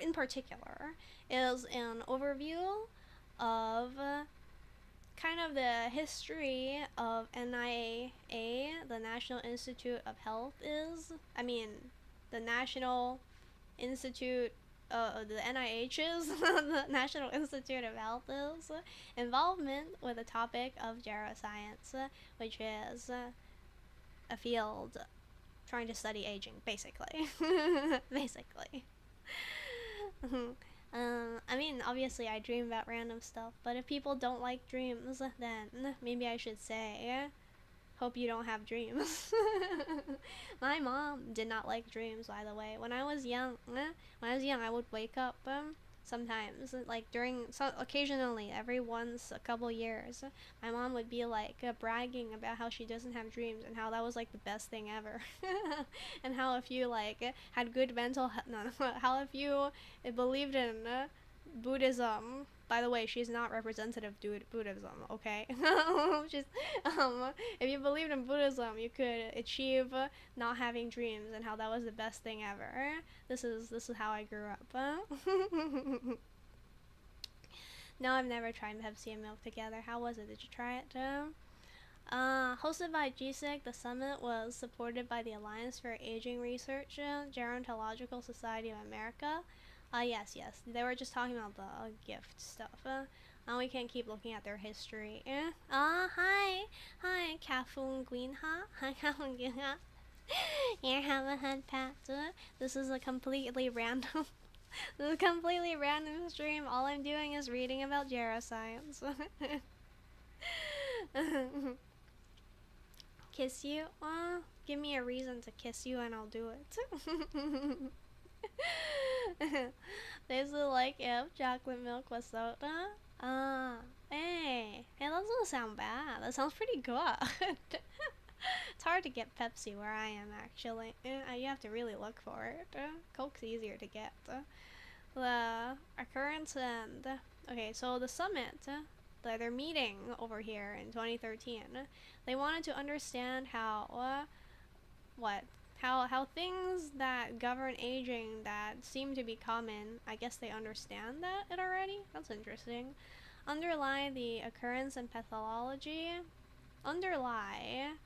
in particular is an overview of kind of the history of NIA, the National Institute of Health the National Institute, the NIH's, the National Institute of Health is involvement with the topic of geroscience, which is a field trying to study aging, basically. Basically. Obviously I dream about random stuff, but if people don't like dreams, then maybe I should say, hope you don't have dreams. My mom did not like dreams, by the way. When I was young, I would wake up sometimes, like occasionally, every once a couple years, my mom would be like bragging about how she doesn't have dreams and how that was like the best thing ever, and how if you like had good how if you believed in Buddhism. By the way, she's not representative Buddhism, okay? She's, if you believed in Buddhism, you could achieve not having dreams, and how that was the best thing ever. This is how I grew up. No, I've never tried Pepsi and milk together. How was it? Did you try it? Hosted by GSIC, the summit was supported by the Alliance for Aging Research, Gerontological Society of America. Yes. They were just talking about the gift stuff. Now we can't keep looking at their history. Hi, Kafun Gwinha. Hi, Kafun Gwinha. Here, have a head pat. This is a completely random. This is a completely random stream. All I'm doing is reading about geroscience. Kiss you? Give me a reason to kiss you and I'll do it. There's a like if chocolate milk was soda. Hey, that doesn't sound bad. That sounds pretty good. It's hard to get Pepsi where I am, actually. You have to really look for it. Coke's easier to get. The occurrence and okay, so the summit, their meeting over here in 2013, they wanted to understand how things that govern aging that seem to be common, I guess they understand that it already. That's interesting. Underlie the occurrence and pathology. Underlie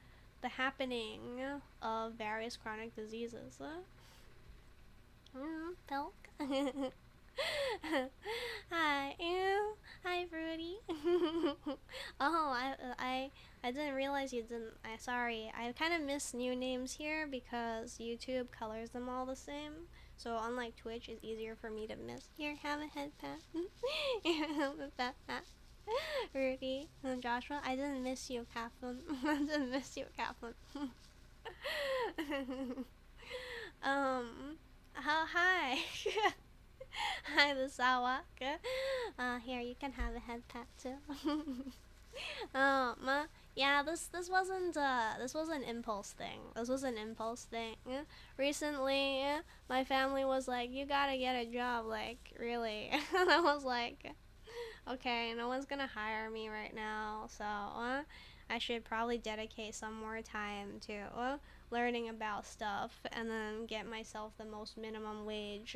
the happening of various chronic diseases. Milk. Hi, Fruity. I didn't realize you didn't. Sorry. I kind of miss new names here because YouTube colors them all the same. So unlike Twitch, it's easier for me to miss. Here, have a head pat. Have a pat. Rudy and Joshua, I didn't miss you, Kathleen. I didn't miss you, Kathleen. Hi. Hi, the Sawak. Here, you can have a head pat too. Yeah, this was an impulse thing. This was an impulse thing. Recently, my family was like, "You gotta get a job, like really." And I was like, "Okay, no one's gonna hire me right now, so I should probably dedicate some more time to learning about stuff and then get myself the most minimum wage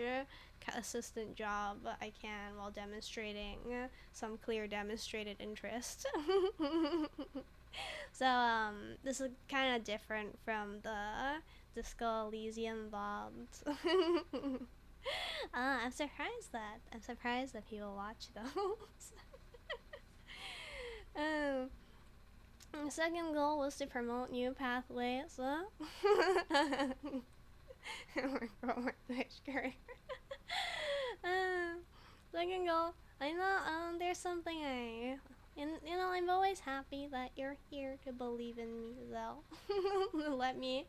assistant job I can while demonstrating some clear demonstrated interest." So this is kind of different from the Disco Elysium Bobs. I'm surprised that people watch those. The second goal was to promote new pathways. Second goal, I know there's something I'm always happy that you're here to believe in me, though. let me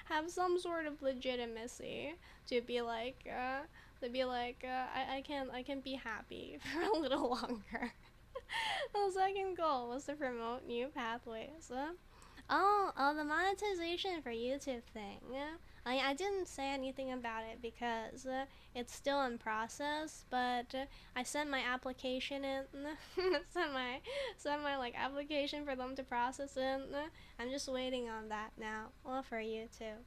have some sort of legitimacy to be like I can be happy for a little longer. The second goal was to promote new pathways. Oh, the monetization for YouTube thing. I didn't say anything about it because it's still in process, but I sent my application in. sent my sent my like application for them to process it. I'm just waiting on that now. Well, for YouTube.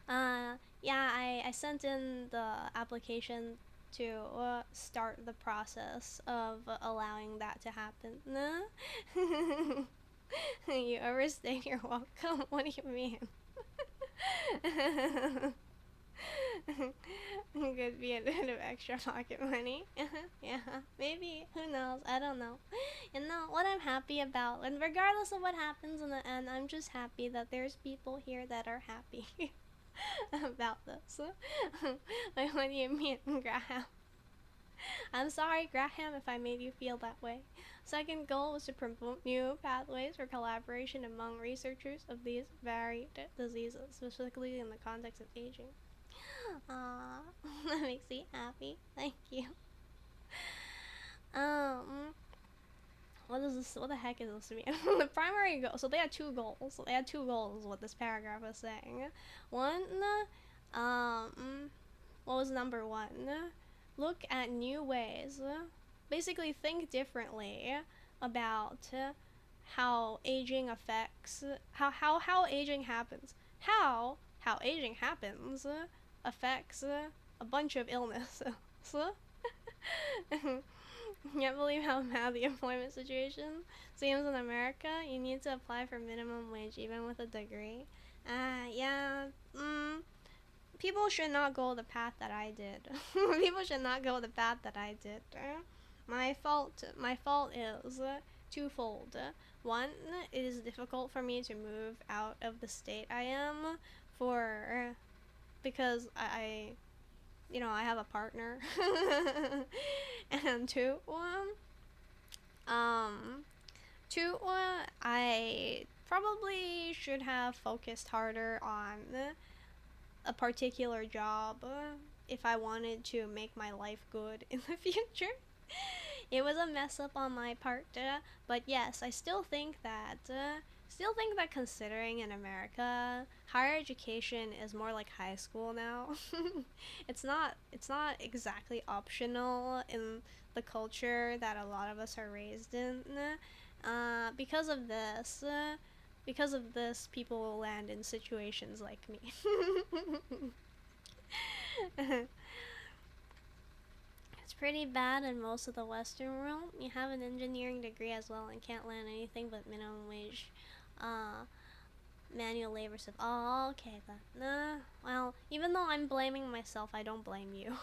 Yeah, I sent in the application to start the process of allowing that to happen. You overstayed your welcome. What do you mean? Could be a bit of extra pocket money. Yeah, maybe. Who knows? I don't know. You know what I'm happy about, and regardless of what happens in the end, I'm just happy that there's people here that are happy about this. Like, what do you mean, Graham? I'm sorry, Graham, if I made you feel that way. Second goal was to promote new pathways for collaboration among researchers of these varied diseases, specifically in the context of aging. Aww, that makes me happy. Thank you. Um, what is this? What the heck is this mean? The primary goal. So they had two goals. They had two goals. What this paragraph is saying. One, what was number one? Look at new ways. Basically, think differently about how aging affects how aging happens. How aging happens affects a bunch of illnesses. Can't believe how bad the employment situation seems in America. You need to apply for minimum wage even with a degree. Yeah. People should not go the path that I did. People should not go the path that I did. My fault is twofold. One, it is difficult for me to move out of the state I am for because I have a partner. And two, I probably should have focused harder on a particular job if I wanted to make my life good in the future. It was a mess up on my part, but yes, I still think that considering in America, higher education is more like high school now. It's not exactly optional in the culture that a lot of us are raised in. Because of this, people will land in situations like me. It's pretty bad in most of the Western world. You have an engineering degree as well and can't land anything but minimum wage, manual labor stuff. Oh, okay then. Well, even though I'm blaming myself, I don't blame you.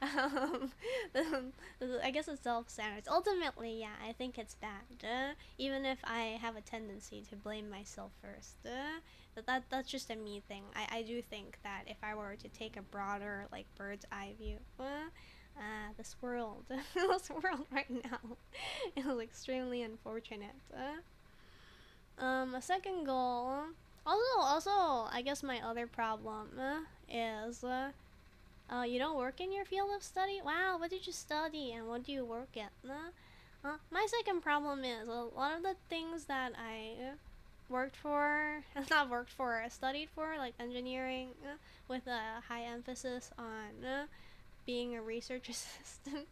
um, I guess it's self-standards. Ultimately, yeah, I think it's bad. Even if I have a tendency to blame myself first. That's just a me thing. I do think that if I were to take a broader, like, bird's eye view, this world, this world right now is extremely unfortunate. A second goal. Also, I guess my other problem is you don't work in your field of study? Wow, what did you study and what do you work at? My second problem is a lot of the things that I studied for, like engineering, with a high emphasis on being a research assistant,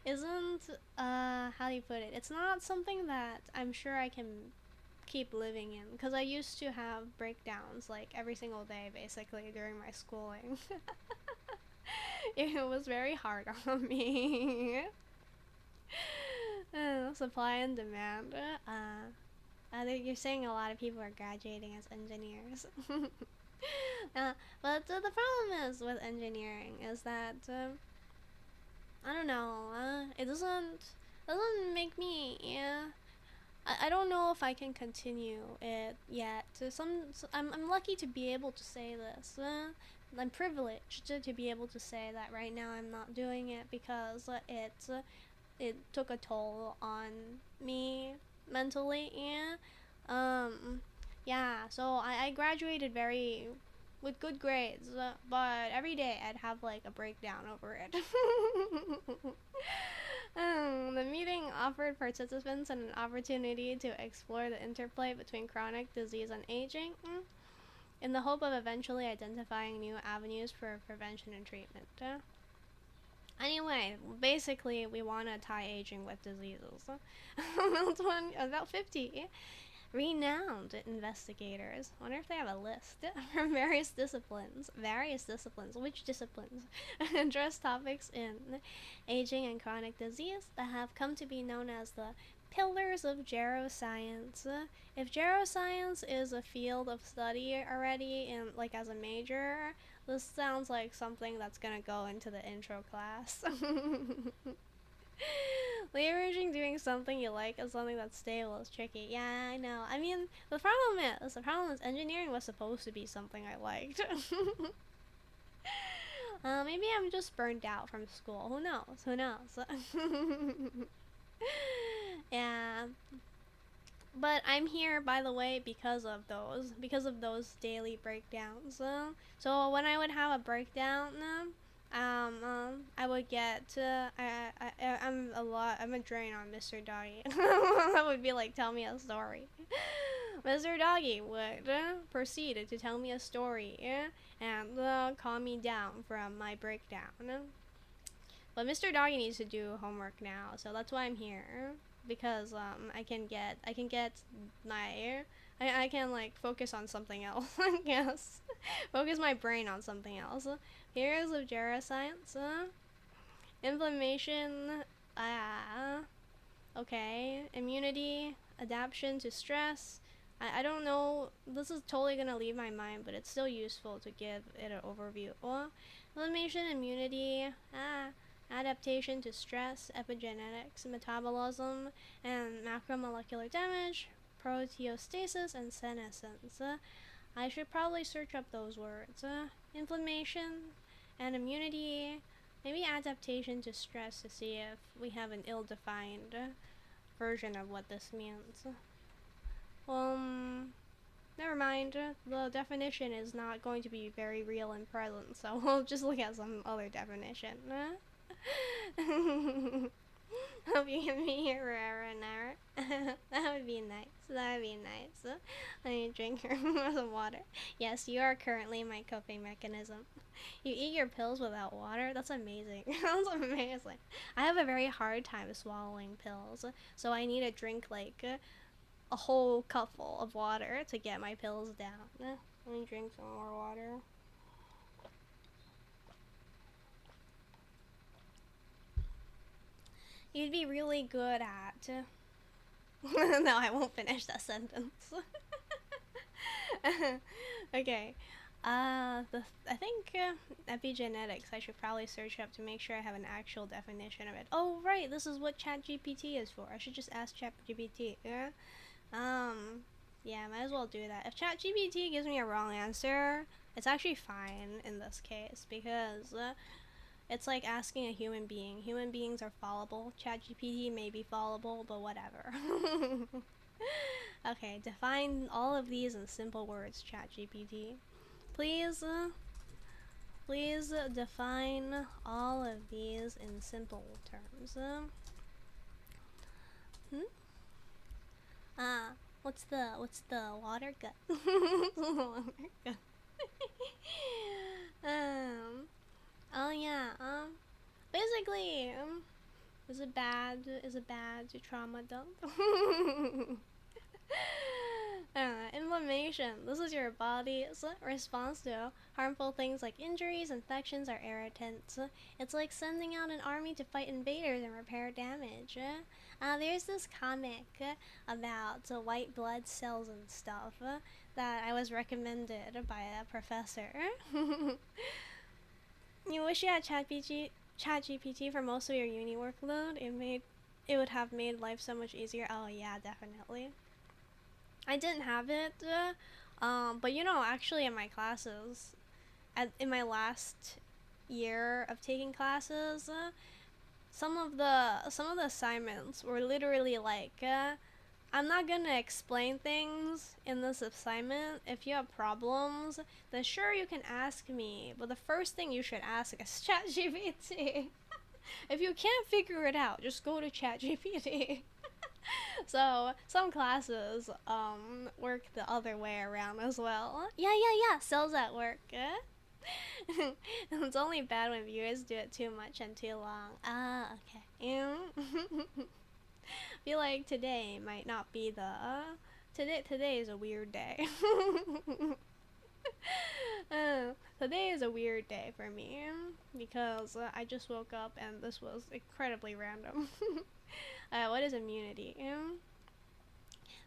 isn't, how do you put it? It's not something that I'm sure I can keep living in, because I used to have breakdowns like every single day basically during my schooling. It was very hard on me. Supply and demand. I think you're saying a lot of people are graduating as engineers. But the problem is with engineering is that I don't know. It doesn't make me. Yeah. I don't know if I can continue it yet. I'm lucky to be able to say this. I'm privileged to be able to say that right now I'm not doing it because it took a toll on me mentally. Yeah. Yeah. So I graduated with good grades, but every day I'd have like a breakdown over it. The meeting offered participants an opportunity to explore the interplay between chronic disease and aging, in the hope of eventually identifying new avenues for prevention and treatment. Anyway, basically, we want to tie aging with diseases. About 50 renowned investigators. I wonder if they have a list from various disciplines, which disciplines address topics in aging and chronic disease that have come to be known as the pillars of geroscience. If geroscience is a field of study already in like as a major, this sounds like something that's gonna go into the intro class. Leveraging doing something you like as something that's stable is tricky. Yeah, I know. I mean, the problem is engineering was supposed to be something I liked. Maybe I'm just burned out from school. Who knows? Who knows? Yeah. But I'm here, by the way, because of those daily breakdowns. So when I would have a breakdown, I would get I'm a drain on Mr. Doggy. I would be like, tell me a story. Mr. Doggy would proceed to tell me a story and calm me down from my breakdown. But Mr. Doggy needs to do homework now, so that's why I'm here. Because I can get my I can like focus on something else. I guess focus my brain on something else. Heroes of geroscience. Inflammation. Okay. Immunity. Adaptation to stress. I don't know. This is totally gonna leave my mind, but it's still useful to give it an overview. Inflammation, immunity. Adaptation to stress, epigenetics, metabolism, and macromolecular damage, proteostasis, and senescence. I should probably search up those words. Inflammation and immunity, maybe adaptation to stress to see if we have an ill-defined version of what this means. Never mind. The definition is not going to be very real and present, so we'll just look at some other definition. Hope you can be here forever and ever. That would be nice. That would be nice. Let me drink some water. Yes, you are currently my coping mechanism. You eat your pills without water? That's amazing. That's amazing. I have a very hard time swallowing pills, so I need to drink like a whole cupful of water to get my pills down. Let me drink some more water. You'd be really good at. No, I won't finish that sentence. Okay. I think epigenetics. I should probably search up to make sure I have an actual definition of it. Oh, right. This is what ChatGPT is for. I should just ask ChatGPT. Yeah. Yeah. Might as well do that. If ChatGPT gives me a wrong answer, it's actually fine in this case because. It's like asking a human being. Human beings are fallible. ChatGPT may be fallible, but whatever. Okay, define all of these in simple words, ChatGPT. Please define all of these in simple terms. What's the water gut? Water gut. Oh yeah, basically, is it bad to trauma dump? Inflammation. This is your body's response to harmful things like injuries, infections, or irritants. It's like sending out an army to fight invaders and repair damage. There's this comic about white blood cells and stuff that I was recommended by a professor. You wish you had ChatGPT for most of your uni workload. It would have made life so much easier. Oh yeah, definitely. I didn't have it, but actually in my classes, in my last year of taking classes, some of the assignments were literally like, I'm not gonna explain things in this assignment. If you have problems, then sure you can ask me, but the first thing you should ask is ChatGPT. If you can't figure it out, just go to ChatGPT. So some classes work the other way around as well. Yeah. Cells at work. It's only bad when viewers do it too much and too long. Ah, okay. Feel like today might not be the today is a weird day. Today is a weird day for me because I just woke up and this was incredibly random. What is immunity?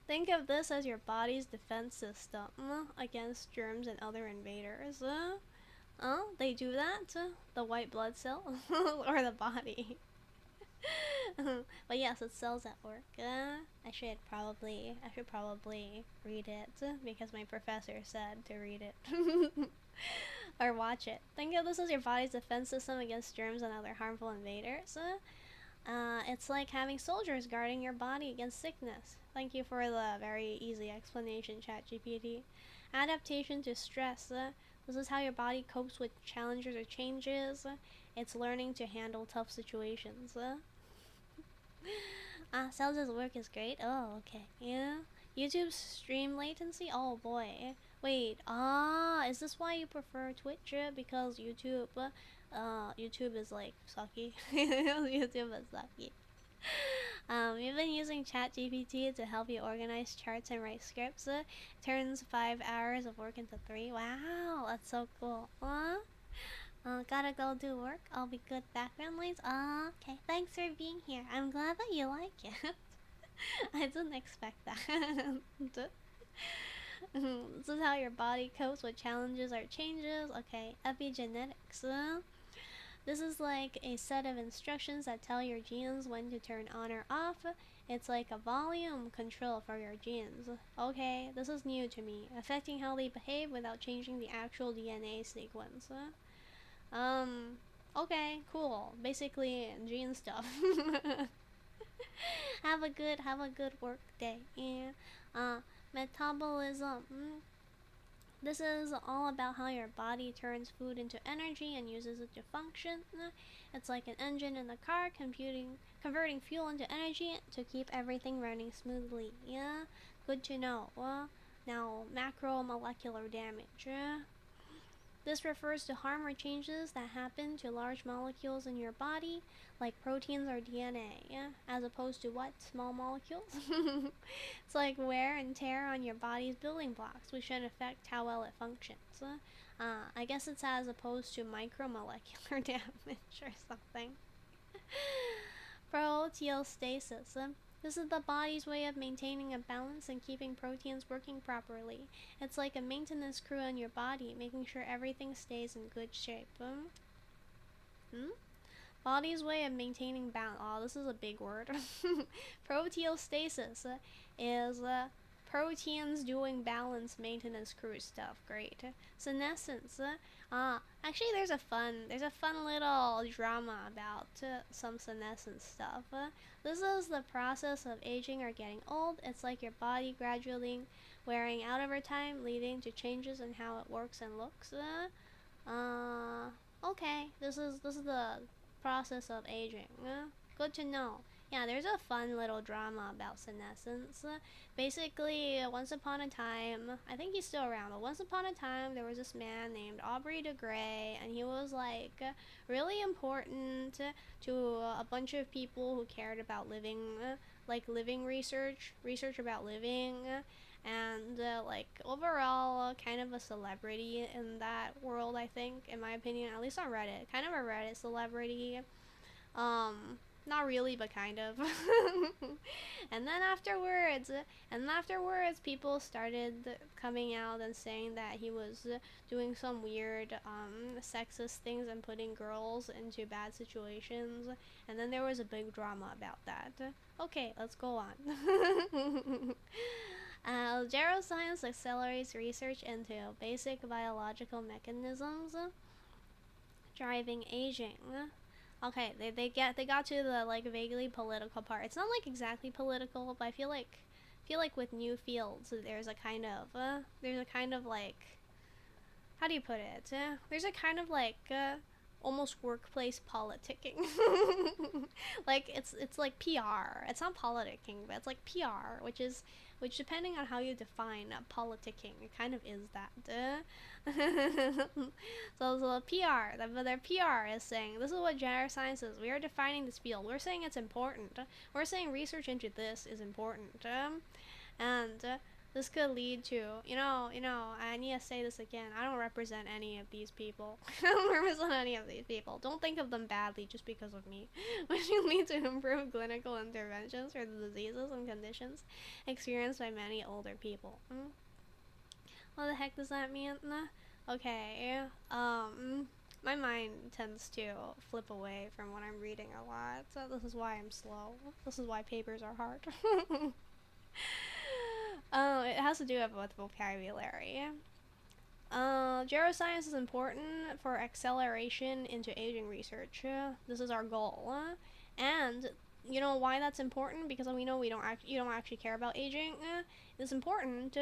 Think of this as your body's defense system against germs and other invaders. They do that? The white blood cell or the body? But yes, it sells at work. I should probably read it because my professor said to read it. Or watch it. Think of this as your body's defense system against germs and other harmful invaders. It's like having soldiers guarding your body against sickness. Thank you for the very easy explanation, ChatGPT. Adaptation to stress. This is how your body copes with challenges or changes. It's learning to handle tough situations. Sales' work is great. Oh, okay. Yeah. YouTube stream latency? Oh boy. Wait, is this why you prefer Twitch? Because YouTube is like sucky. YouTube is sucky. You've been using ChatGPT to help you organize charts and write scripts. Turns 5 hours of work into 3. Wow, that's so cool. Gotta go do work. I'll be good background noise. Okay. Thanks for being here. I'm glad that you like it. I didn't expect that. This is how your body copes with challenges or changes. Okay. Epigenetics. This is like a set of instructions that tell your genes when to turn on or off. It's like a volume control for your genes. Okay, this is new to me, affecting how they behave without changing the actual DNA sequence. Okay, cool. Basically, gene stuff. Have a good work day. Yeah. Metabolism. This is all about how your body turns food into energy and uses it to function. It's like an engine in the car, converting fuel into energy to keep everything running smoothly. Yeah, good to know. Now, macromolecular damage. This refers to harm or changes that happen to large molecules in your body, like proteins or DNA, as opposed to what? Small molecules? It's like wear and tear on your body's building blocks, which can affect how well it functions. I guess it's as opposed to micromolecular damage or something. Proteostasis. This is the body's way of maintaining a balance and keeping proteins working properly. It's like a maintenance crew on your body, making sure everything stays in good shape. Body's way of maintaining balance. Oh, this is a big word. Proteostasis is proteins doing balance maintenance crew stuff. Great. Senescence. Actually, there's a fun little drama about some senescence stuff. This is the process of aging or getting old. It's like your body gradually wearing out over time, leading to changes in how it works and looks. Okay, this is the process of aging. Good to know. Yeah, there's a fun little drama about senescence. Basically, once upon a time, I think he's still around, but once upon a time, there was this man named Aubrey de Grey, and he was like really important to a bunch of people who cared about living, like living research about living, and like overall kind of a celebrity in that world, I think, in my opinion, at least on Reddit. Kind of a Reddit celebrity. Not really, but kind of. and then afterwards, people started coming out and saying that he was doing some weird sexist things and putting girls into bad situations. And then there was a big drama about that. Okay, let's go on. Geroscience accelerates research into basic biological mechanisms driving aging. Okay, they got to the like vaguely political part. It's not like exactly political, but I feel like with new fields there's a kind of like, how do you put it? There's a kind of like almost workplace politicking. Like it's like PR. It's not politicking, but it's like PR, which depending on how you define politicking, it kind of is that. So the PR, their PR is saying this is what geroscience is. We are defining this field. We're saying it's important. We're saying research into this is important. And this could lead to, I need to say this again. I don't represent any of these people. I don't represent any of these people. Don't think of them badly just because of me. Which will lead to improve clinical interventions for the diseases and conditions experienced by many older people. What the heck does that mean? Okay, my mind tends to flip away from when I'm reading a lot, so this is why I'm slow. This is why papers are hard. It has to do with vocabulary. Geroscience is important for acceleration into aging research. This is our goal. And you know why that's important? Because we know you don't actually care about aging. It's important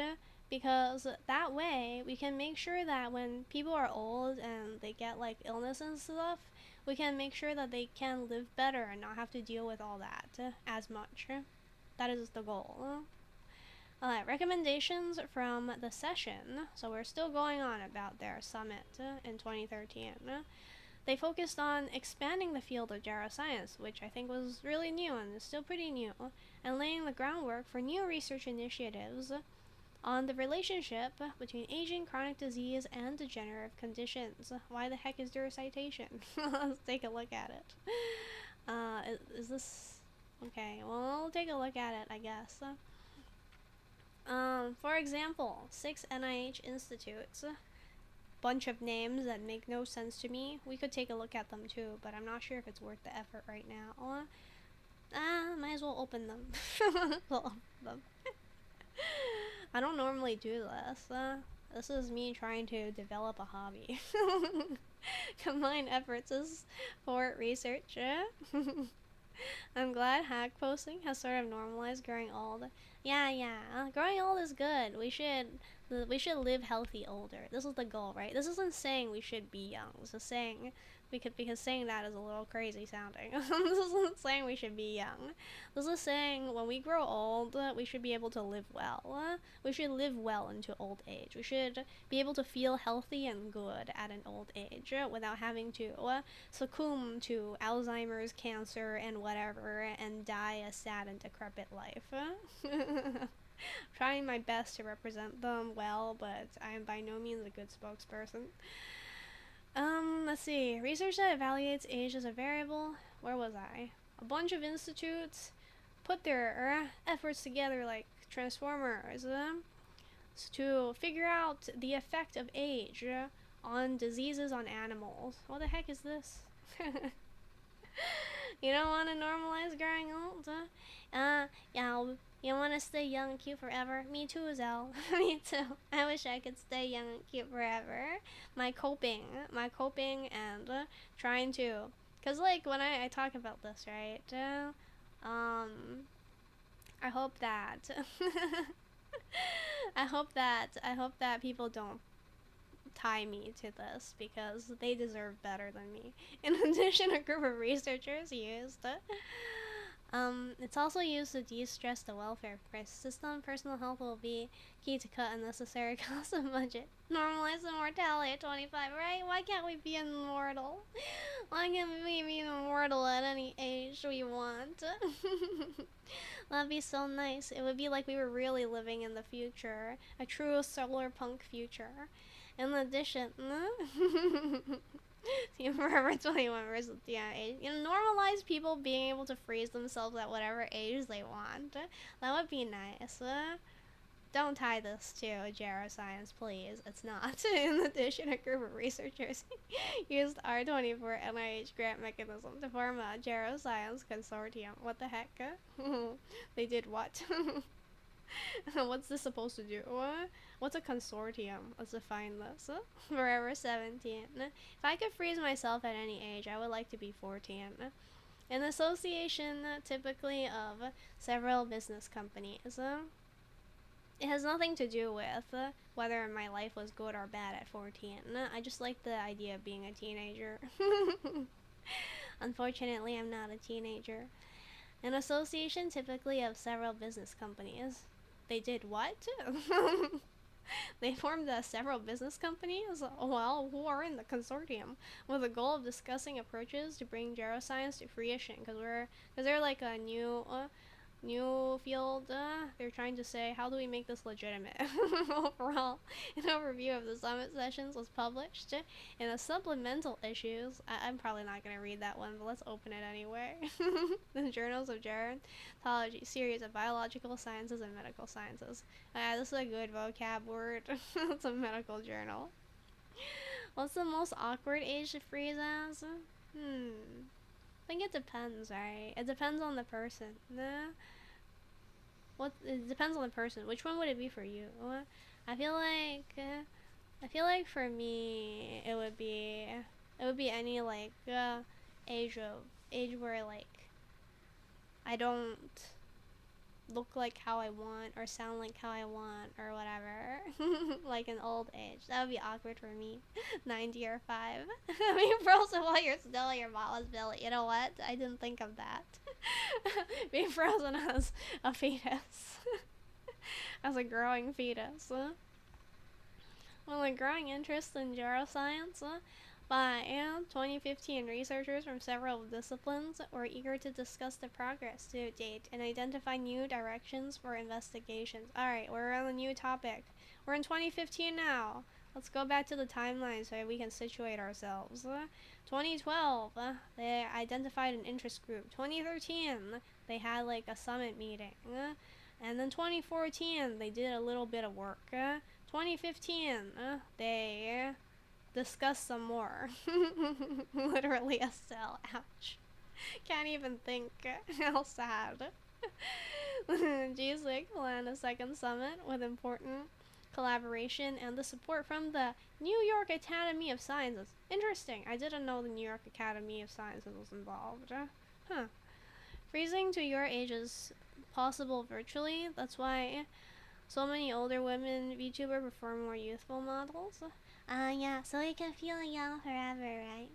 because that way we can make sure that when people are old and they get like illness and stuff, we can make sure that they can live better and not have to deal with all that as much. That is the goal. Recommendations from the session. So we're still going on about their summit in 2013. They focused on expanding the field of geroscience, which I think was really new and is still pretty new, and laying the groundwork for new research initiatives on the relationship between aging, chronic disease, and degenerative conditions. Why the heck is there a citation? Let's take a look at it. Is this... Okay, well, we'll take a look at it, I guess. For example, 6 NIH institutes. Bunch of names that make no sense to me. We could take a look at them too, but I'm not sure if it's worth the effort right now. Might as well open them. I don't normally do this. This is me trying to develop a hobby. Combine efforts is for research. I'm glad hack posting has sort of normalized growing old. Yeah. Growing old is good. We should live healthy older. This is the goal, right? This isn't saying we should be young. This is saying because saying that is a little crazy sounding. This isn't saying we should be young. This is saying when we grow old, we should be able to live well. We should live well into old age. We should be able to feel healthy and good at an old age without having to succumb to Alzheimer's, cancer, and whatever, and die a sad and decrepit life. Trying my best to represent them well, but I am by no means a good spokesperson. Let's see. Research that evaluates age as a variable. Where was I? A bunch of institutes put their efforts together like Transformers to figure out the effect of age on diseases on animals. What the heck is this? You don't want to normalize growing old? Yeah, you want to stay young and cute forever? Me too, Zell. Me too. I wish I could stay young and cute forever. My coping and trying to... Because, like, when I talk about this, right? I hope that... I hope that people don't tie me to this because they deserve better than me. In addition, a group of researchers used it's also used to de-stress the welfare system. Personal health will be key to cut unnecessary costs of budget. Normalize immortality at 25, right? Why can't we be immortal? Why can't we be immortal at any age we want? That'd be so nice. It would be like we were really living in the future. A true solar punk future. In addition, Forever 21 versus age. Normalize people being able to freeze themselves at whatever age they want. That would be nice. Don't tie this to geroscience, please. It's not. In addition, a group of researchers used R24 NIH grant mechanism to form a geroscience consortium. What the heck? They did what? What's this supposed to do? What's a consortium? Let's define this. Forever 17. If I could freeze myself at any age, I would like to be 14. An association typically of several business companies. It has nothing to do with whether my life was good or bad at 14. I just like the idea of being a teenager. Unfortunately, I'm not a teenager. An association typically of several business companies. They did what? They formed several business companies, well, who are in the consortium, with the goal of discussing approaches to bring geroscience to fruition. Because they're like a new field. They're trying to say, how do we make this legitimate? Overall, an overview of the summit sessions was published in a supplemental issues. I'm probably not going to read that one, but let's open it anyway. The Journals of Gerontology, series of biological sciences and medical sciences. This is a good vocab word. It's a medical journal. What's the most awkward age to freeze as? I think it depends, right? It depends on the person. It depends on the person. Which one would it be for you? I feel like for me it would be any like age where like I don't look like how I want or sound like how I want or whatever. Like an old age. That would be awkward for me. 90 or 5. I mean, frozen while you're still your mama's belly. You know what? I didn't think of that. Being frozen as a fetus. As a growing fetus. Well, a growing interest in geroscience. By 2015, researchers from several disciplines were eager to discuss the progress to date and identify new directions for investigations. Alright, we're on a new topic. We're in 2015 now. Let's go back to the timeline so we can situate ourselves. 2012, they identified an interest group. 2013, they had like a summit meeting. And then 2014, they did a little bit of work. 2015, they discuss some more. Literally a cell. Ouch. Can't even think. How sad. G6 planned a second summit with important collaboration and the support from the New York Academy of Sciences. Interesting. I didn't know the New York Academy of Sciences was involved. Huh. Freezing to your age is possible virtually. That's why so many older women VTuber prefer more youthful models. Yeah, so we can feel young forever, right?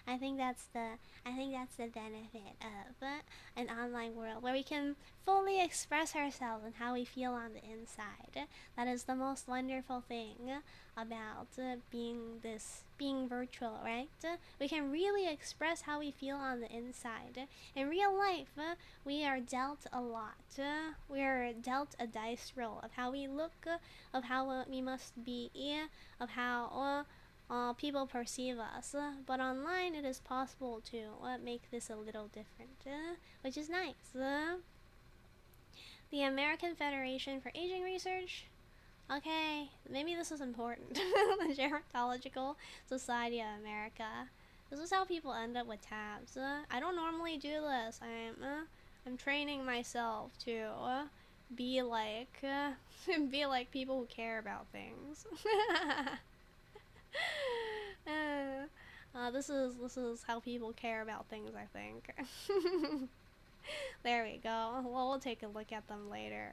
I think that's the benefit of an online world where we can fully express ourselves and how we feel on the inside. That is the most wonderful thing about being virtual, right? We can really express how we feel on the inside. In real life, we are dealt a lot. We are dealt a dice roll of how we look, of how we must be, of how people perceive us. But online, it is possible to make this a little different, which is nice. The American Federation for Aging Research. Okay, maybe this is important. The Gerontological Society of America. This is how people end up with tabs. I don't normally do this. I'm training myself to be like be like people who care about things. This is how people care about things, I think. There we go. Well, we'll take a look at them later.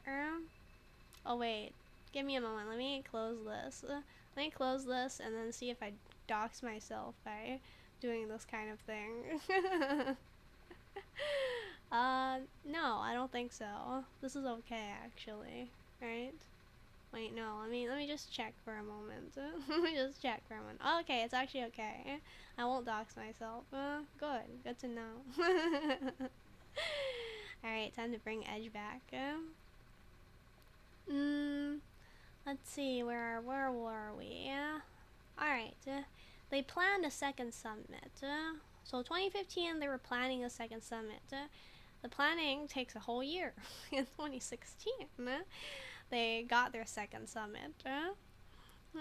Oh wait, give me a moment. Let me close this. Let me close this and then see if I dox myself by doing this kind of thing. No, I don't think so. This is okay, actually. Right? Wait, no, let me just check for a moment. Let me just check for a moment. Oh, okay, it's actually okay. I won't dox myself. Good to know. Alright, time to bring Edge back. Let's see, where were we? Alright, they planned a second summit. So 2015, they were planning a second summit. The planning takes a whole year. In 2016, they got their second summit.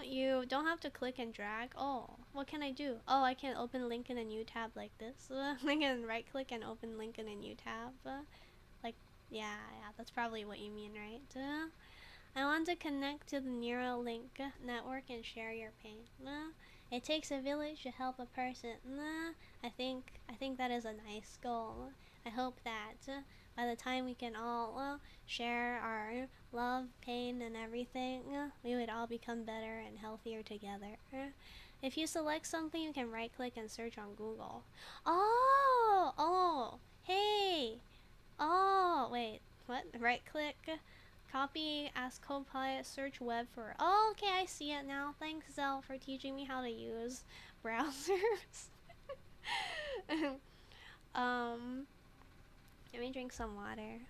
You don't have to click and drag. Oh, what can I do? Oh, I can open link in a new tab like this. I can right click and open link in a new tab. Yeah, that's probably what you mean, right? I want to connect to the Neuralink network and share your pain. It takes a village to help a person. I think that is a nice goal. I hope that by the time we can all share our love, pain, and everything, we would all become better and healthier together. If you select something, you can right click and search on Google. Oh, hey. Oh, wait, what? Right click, copy as Copilot, search web for. Oh, okay, I see it now. Thanks, Zell, for teaching me how to use browsers. um, let me drink some water.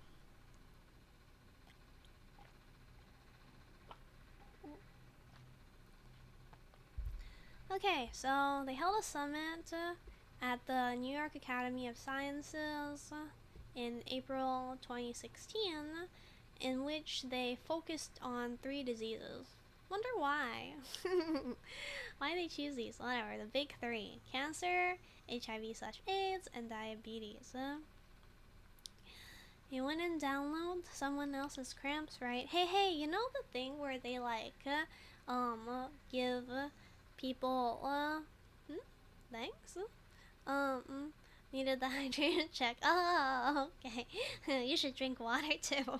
Okay, so they held a summit at the New York Academy of Sciences in April 2016, in which they focused on 3 diseases. Wonder why. Why they choose these? Whatever, the big 3: cancer, HIV/AIDS, and diabetes. You wouldn't download someone else's cramps, right? Hey, you know the thing where they give people, thanks? Needed the hydration check. Oh, okay. You should drink water too.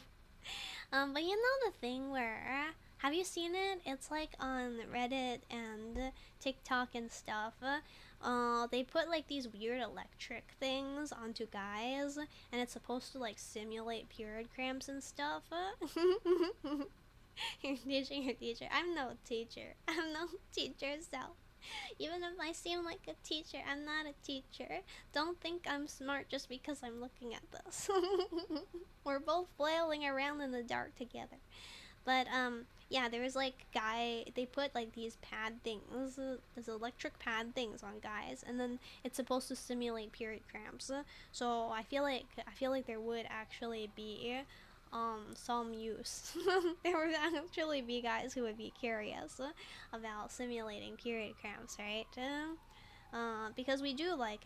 But you know the thing where, have you seen it? It's like on Reddit and TikTok and stuff. They put like these weird electric things onto guys, and it's supposed to like simulate period cramps and stuff. You're teaching your teacher. I'm no teacher. I'm no teacher, so even if I seem like a teacher, I'm not a teacher. Don't think I'm smart just because I'm looking at this. We're both flailing around in the dark together. But yeah, there was like they put like these pad things, these electric pad things on guys, and then it's supposed to simulate period cramps. So I feel like there would actually be some use. There would actually be guys who would be curious about simulating period cramps, right? Because we do like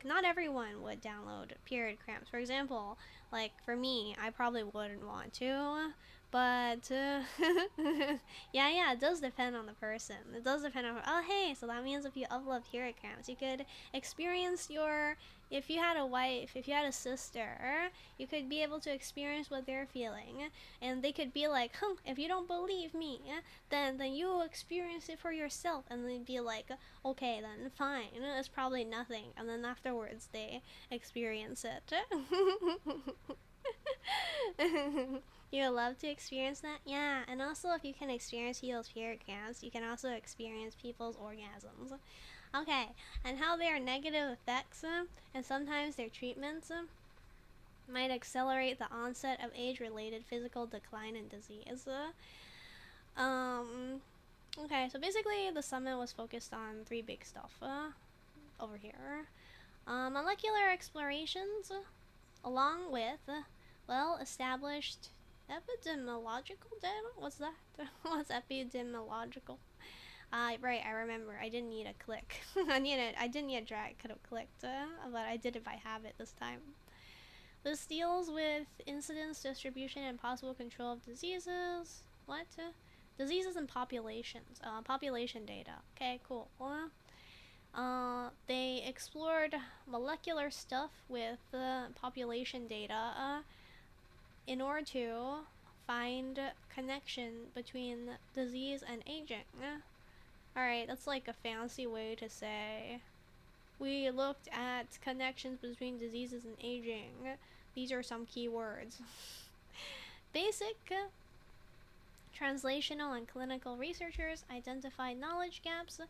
not everyone would download period cramps. For example, like for me, I probably wouldn't want to, but yeah, it does depend on the person. It does depend on, oh hey, so that means if you upload period cramps, you could experience your, if you had a wife, if you had a sister, you could be able to experience what they're feeling, and they could be like, if you don't believe me, then you experience it for yourself, and they'd be like, okay, then fine, it's probably nothing, and then afterwards they experience it. You would love to experience that? Yeah, and also if you can experience people's period cramps, you can also experience people's orgasms. Okay, and how their negative effects and sometimes their treatments might accelerate the onset of age-related physical decline and disease. Okay, so basically the summit was focused on 3 big stuff over here. Molecular explorations, along with well-established epidemiological data. What's that? What's epidemiological? Right, I remember. I didn't need a click. I didn't need a drag. Could have clicked, but I did it by habit this time. This deals with incidence, distribution, and possible control of diseases. What? Diseases and populations. Population data. Okay, cool. They explored molecular stuff with population data in order to find connection between disease and aging. Alright, that's like a fancy way to say we looked at connections between diseases and aging. These are some key words. Basic translational and clinical researchers identified knowledge gaps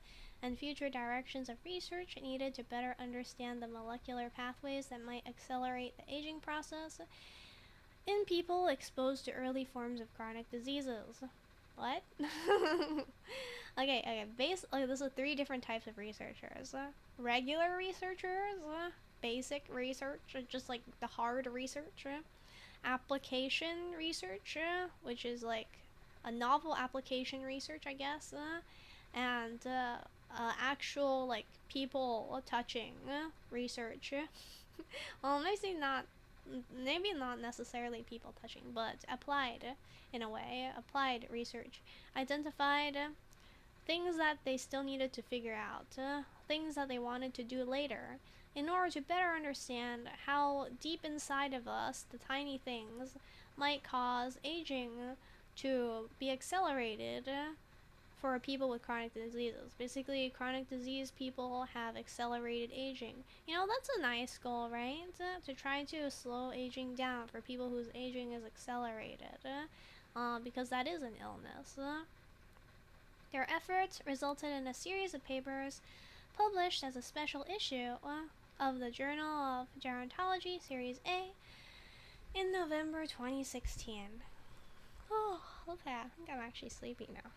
and future directions of research needed to better understand the molecular pathways that might accelerate the aging process in people exposed to early forms of chronic diseases. What? Okay. Basically, this is 3 different types of researchers. Regular researchers, basic research, just like the hard research. Application research, which is like a novel application research, I guess. And actual like people touching research. Well, maybe not necessarily people touching, but applied in a way. Applied research identified things that they still needed to figure out, things that they wanted to do later, in order to better understand how deep inside of us the tiny things might cause aging to be accelerated for people with chronic diseases. Basically, chronic disease people have accelerated aging. You know, that's a nice goal, right? To try to slow aging down for people whose aging is accelerated, because that is an illness. Their efforts resulted in a series of papers published as a special issue of the Journal of Gerontology, Series A, in November 2016. Oh, okay, I think I'm actually sleepy now.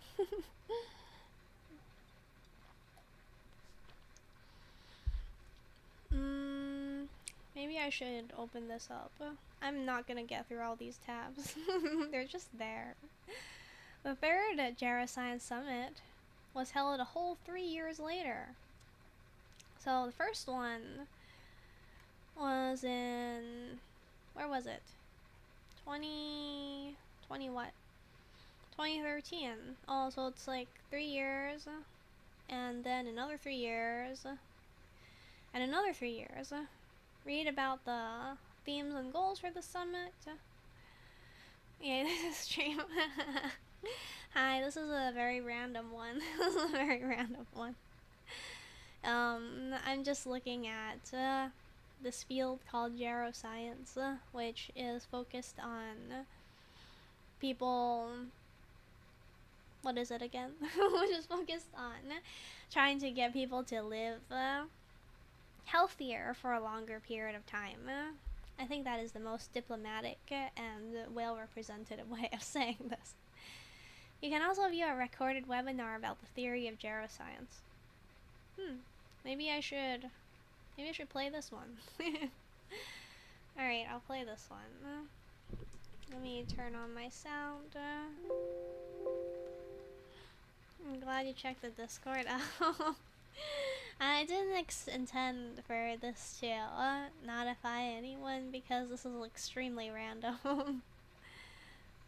Maybe I should open this up. I'm not gonna get through all these tabs. They're just there. The third Geroscience Summit was held a whole 3 years later. So the first one was in, where was it? 20 what? 2013. Oh, so it's like 3 years, and then another 3 years, and another 3 years. Read about the themes and goals for the summit. Yeah, this is stream. Hi, this is a very random one. This is a very random one. I'm just looking at this field called geroscience, which is focused on people. What is it again? Which is focused on trying to get people to live healthier for a longer period of time. I think that is the most diplomatic and well-representative way of saying this. You can also view a recorded webinar about the theory of geroscience. Maybe I should play this one. Alright, I'll play this one. Let me turn on my sound. I'm glad you checked the Discord out. I didn't intend for this to notify anyone because this is extremely random.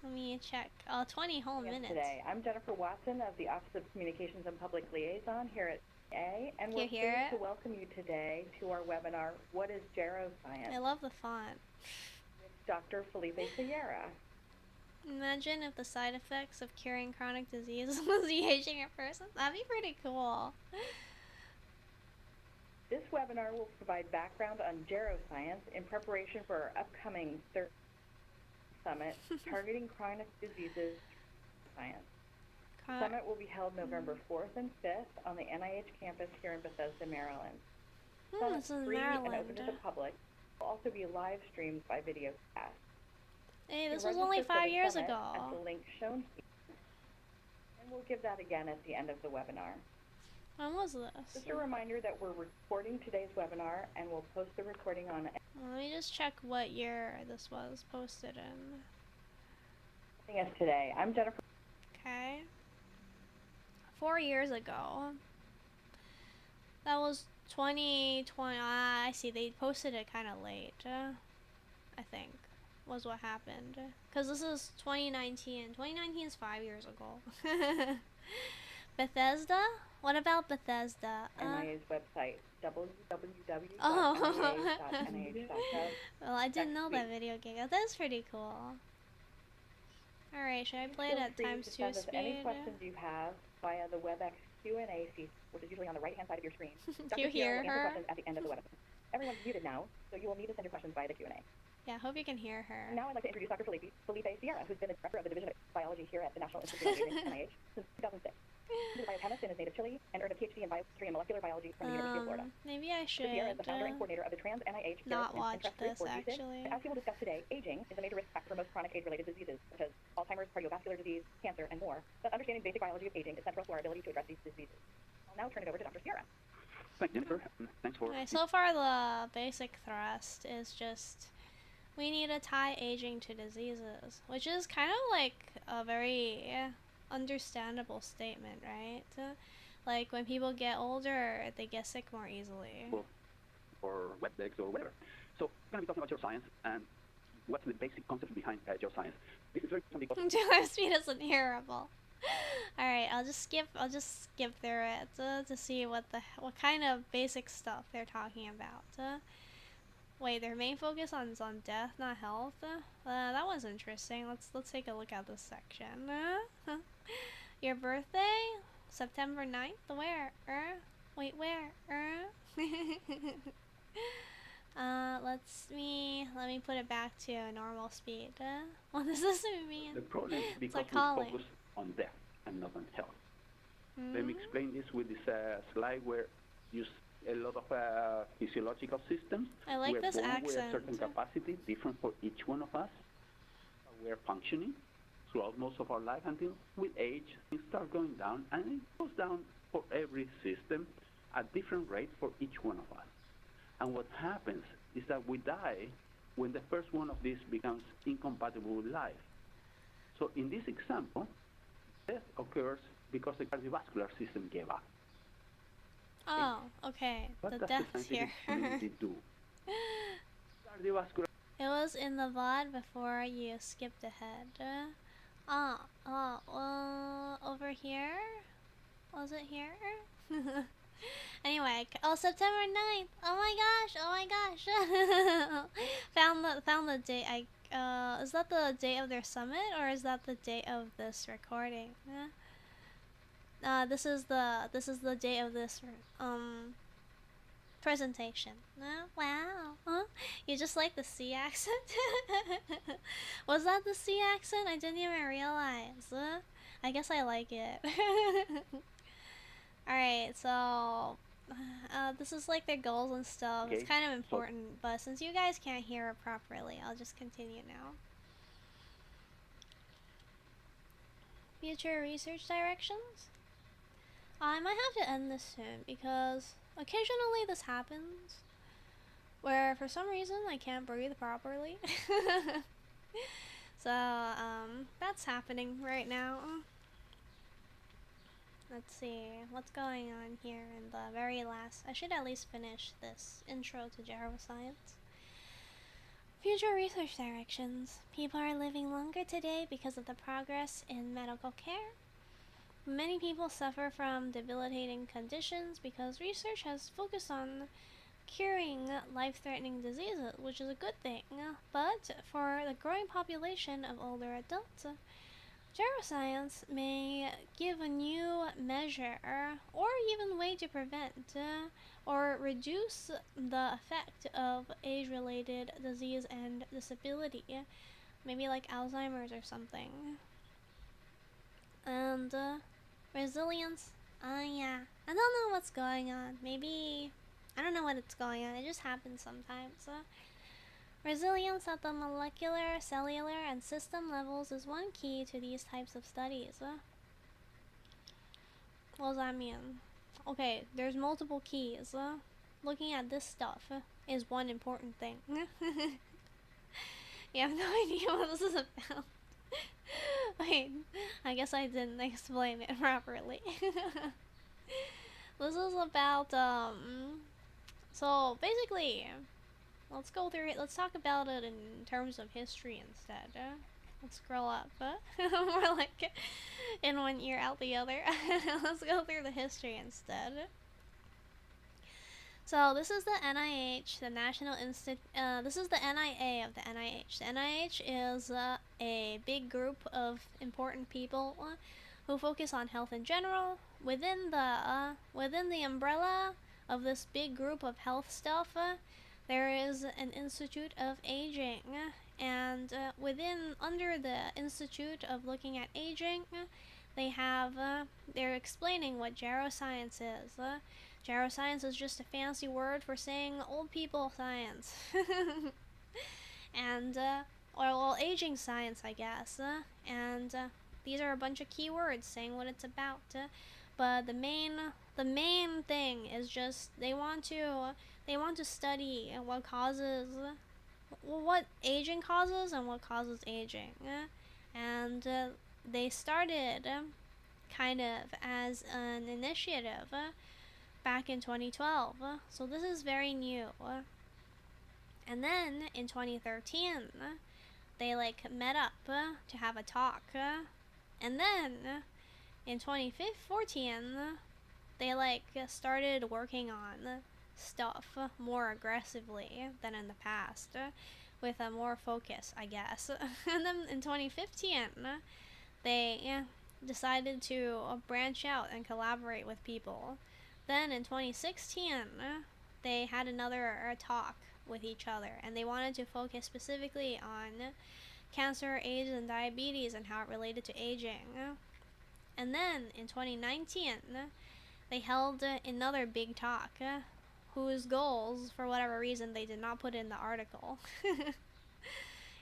Let me check. 20 whole minutes. Today, I'm Jennifer Watson of the Office of Communications and Public Liaison here at A, and we're pleased to welcome you today to our webinar, What is Geroscience? I love the font. With Dr. Felipe Sierra. Imagine if the side effects of curing chronic disease was de-aging a person. That'd be pretty cool. This webinar will provide background on geroscience in preparation for our upcoming third summit targeting chronic diseases science. The summit will be held November 4th and 5th on the NIH campus here in Bethesda, Maryland. It's in free Maryland. And open to the public. It will also be live streamed by video cast. Hey, this was only 5 years ago. At the link shown here. And we'll give that again at the end of the webinar. When was this? Just a reminder that we're recording today's webinar and we'll post the recording on... Let me just check what year this was posted in. Yes, today. I'm Jennifer. Okay. 4 years ago. That was 2020. I see. They posted it kind of late. I think was what happened. Because this is 2019. 2019 is 5 years ago. Bethesda? What about Bethesda? NIA's website, www.nia.nih.gov. Well, I didn't know that video game. That's pretty cool. Alright, should I play it at times 2 speed? Any questions you have via the WebEx Q&A feature, which is usually on the right-hand side of your screen. Do you hear her? Questions at the end of the webinar. Everyone's muted now, so you will need to send your questions via the Q&A. Yeah, hope you can hear her. Now I'd like to introduce Dr. Felipe Sierra, who's been the director of the Division of Biology here at the National Institute of Aging, NIH, since 2006. He's a biochemist in his native Chile and earned a PhD in biochemistry and molecular biology from the University of Florida. Maybe I should Sierra is the founder and coordinator of the Trans NIH not watch this, actually. As we will discuss today, aging is a major risk factor for most chronic age-related diseases, such as Alzheimer's, cardiovascular disease, cancer, and more. But understanding basic biology of aging is central to our ability to address these diseases. I'll now turn it over to Dr. Sierra. Thanks, Jennifer. Thanks for... Okay, so far the basic thrust is just we need to tie aging to diseases, which is kind of like a very understandable statement, right? Like when people get older, they get sick more easily. Or wet legs or whatever. So we're going to be talking about geoscience and what's the basic concept behind geoscience. This is very something Taylor speed is unhearable. All right, I'll just skip through it to see what kind of basic stuff they're talking about. Wait, their main focus is on death, not health. That was interesting. Let's take a look at this section. Your birthday, September 9th. Where? Wait, where? Let me put it back to normal speed. What does this mean? The problem is It's because like we calling. focus on death and not on health. Let me explain this with this slide where you a lot of physiological systems. I like We're this born with a accent. certain capacity, different for each one of us. We're functioning throughout most of our life until with age things start going down, and it goes down for every system at different rates for each one of us. And what happens is that we die when the first one of these becomes incompatible with life. So in this example, death occurs because the cardiovascular system gave up. Oh, okay. What The does death's the here. scientific community do? Cardiovascular. It was in the VOD before you skipped ahead. Over here? Was it here? Anyway, September 9th. Oh my gosh. found the date. Is that the date of their summit, or is that the date of this recording? This is the date of this presentation. Wow. Huh? You just like the C accent? Was that the C accent? I didn't even realize. I guess I like it. Alright, so this is like their goals and stuff. Okay, It's kind of important, but since you guys can't hear it properly, I'll just continue now. Future research directions? I might have to end this soon because occasionally this happens where for some reason I can't breathe properly. So, that's happening right now. Let's see, what's going on here in the very last... I should at least finish this intro to geroscience. Future research directions. People are living longer today because of the progress in medical care. Many people suffer from debilitating conditions because research has focused on curing life-threatening diseases, which is a good thing. But for the growing population of older adults, geroscience may give a new measure or even way to prevent or reduce the effect of age-related disease and disability, maybe like Alzheimer's or something. And resilience, yeah, I don't know what's going on. Maybe, I don't know what it's going on, it just happens sometimes. Resilience at the molecular, cellular, and system levels is one key to these types of studies. What does that mean? Okay, there's multiple keys. Looking at this stuff is one important thing. You have no idea what this is about. Wait, I guess I didn't explain it properly. This is about, so basically, let's go through it. Let's talk about it in terms of history instead. Let's scroll up. More like in one ear, out the other. Let's go through the history instead. So this is the NIH, the National Institute. This is the NIA of the NIH. The NIH is a big group of important people who focus on health in general. Within the umbrella of this big group of health stuff, there is an Institute of Aging, and under the Institute of Looking at Aging, they're explaining what geroscience is. Geroscience is just a fancy word for saying old people science. And, well, aging science, I guess. And these are a bunch of keywords saying what it's about. But the main thing is just they want to study what aging causes and what causes aging. And they started kind of as an initiative back in 2012. So this is very new. And then in 2013, they met up to have a talk. And then in 2014, they like started working on stuff more aggressively than in the past, with a more focus, I guess. And then in 2015, they decided to branch out and collaborate with people. Then in 2016, they had another talk with each other, and they wanted to focus specifically on cancer, AIDS, and diabetes and how it related to aging. And then in 2019, they held another big talk, whose goals, for whatever reason, they did not put in the article.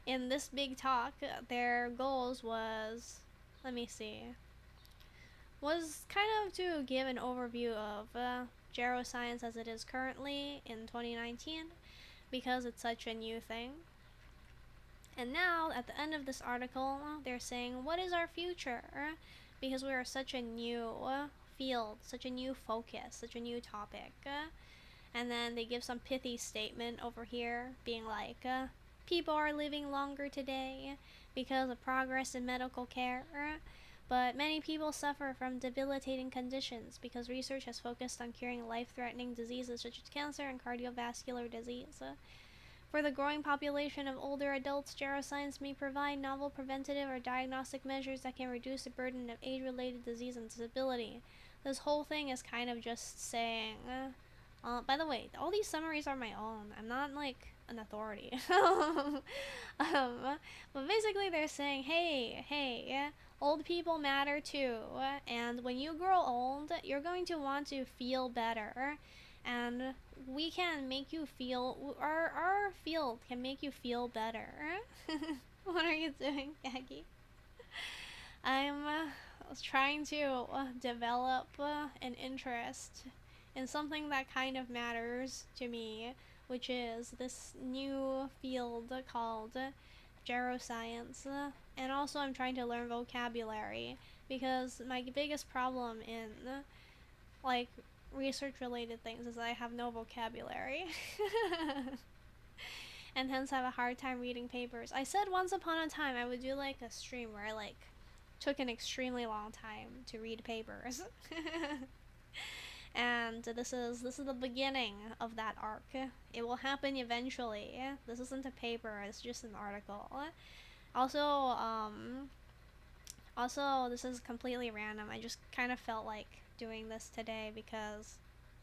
In this big talk, their goals was, let me see, was kind of to give an overview of geroscience as it is currently in 2019, because it's such a new thing. And now, at the end of this article, they're saying, what is our future? Because we are such a new field, such a new focus, such a new topic. And then they give some pithy statement over here, being like, people are living longer today because of progress in medical care, but many people suffer from debilitating conditions because research has focused on curing life-threatening diseases such as cancer and cardiovascular disease. For the growing population of older adults, geroscience may provide novel preventative or diagnostic measures that can reduce the burden of age-related disease and disability. This whole thing is kind of just saying, by the way, all these summaries are my own. I'm not like an authority. But basically they're saying, hey, old people matter too, and when you grow old, you're going to want to feel better, and we can make you feel, our field can make you feel better. What are you doing, Doggy? I'm trying to develop an interest in something that kind of matters to me, which is this new field called geroscience. And also I'm trying to learn vocabulary, because my biggest problem in like research related things is that I have no vocabulary. And hence have a hard time reading papers. I said once upon a time I would do like a stream where I like took an extremely long time to read papers. And this is the beginning of that arc. It will happen eventually. This isn't a paper, it's just an article. Also, this is completely random. I just kind of felt like doing this today because,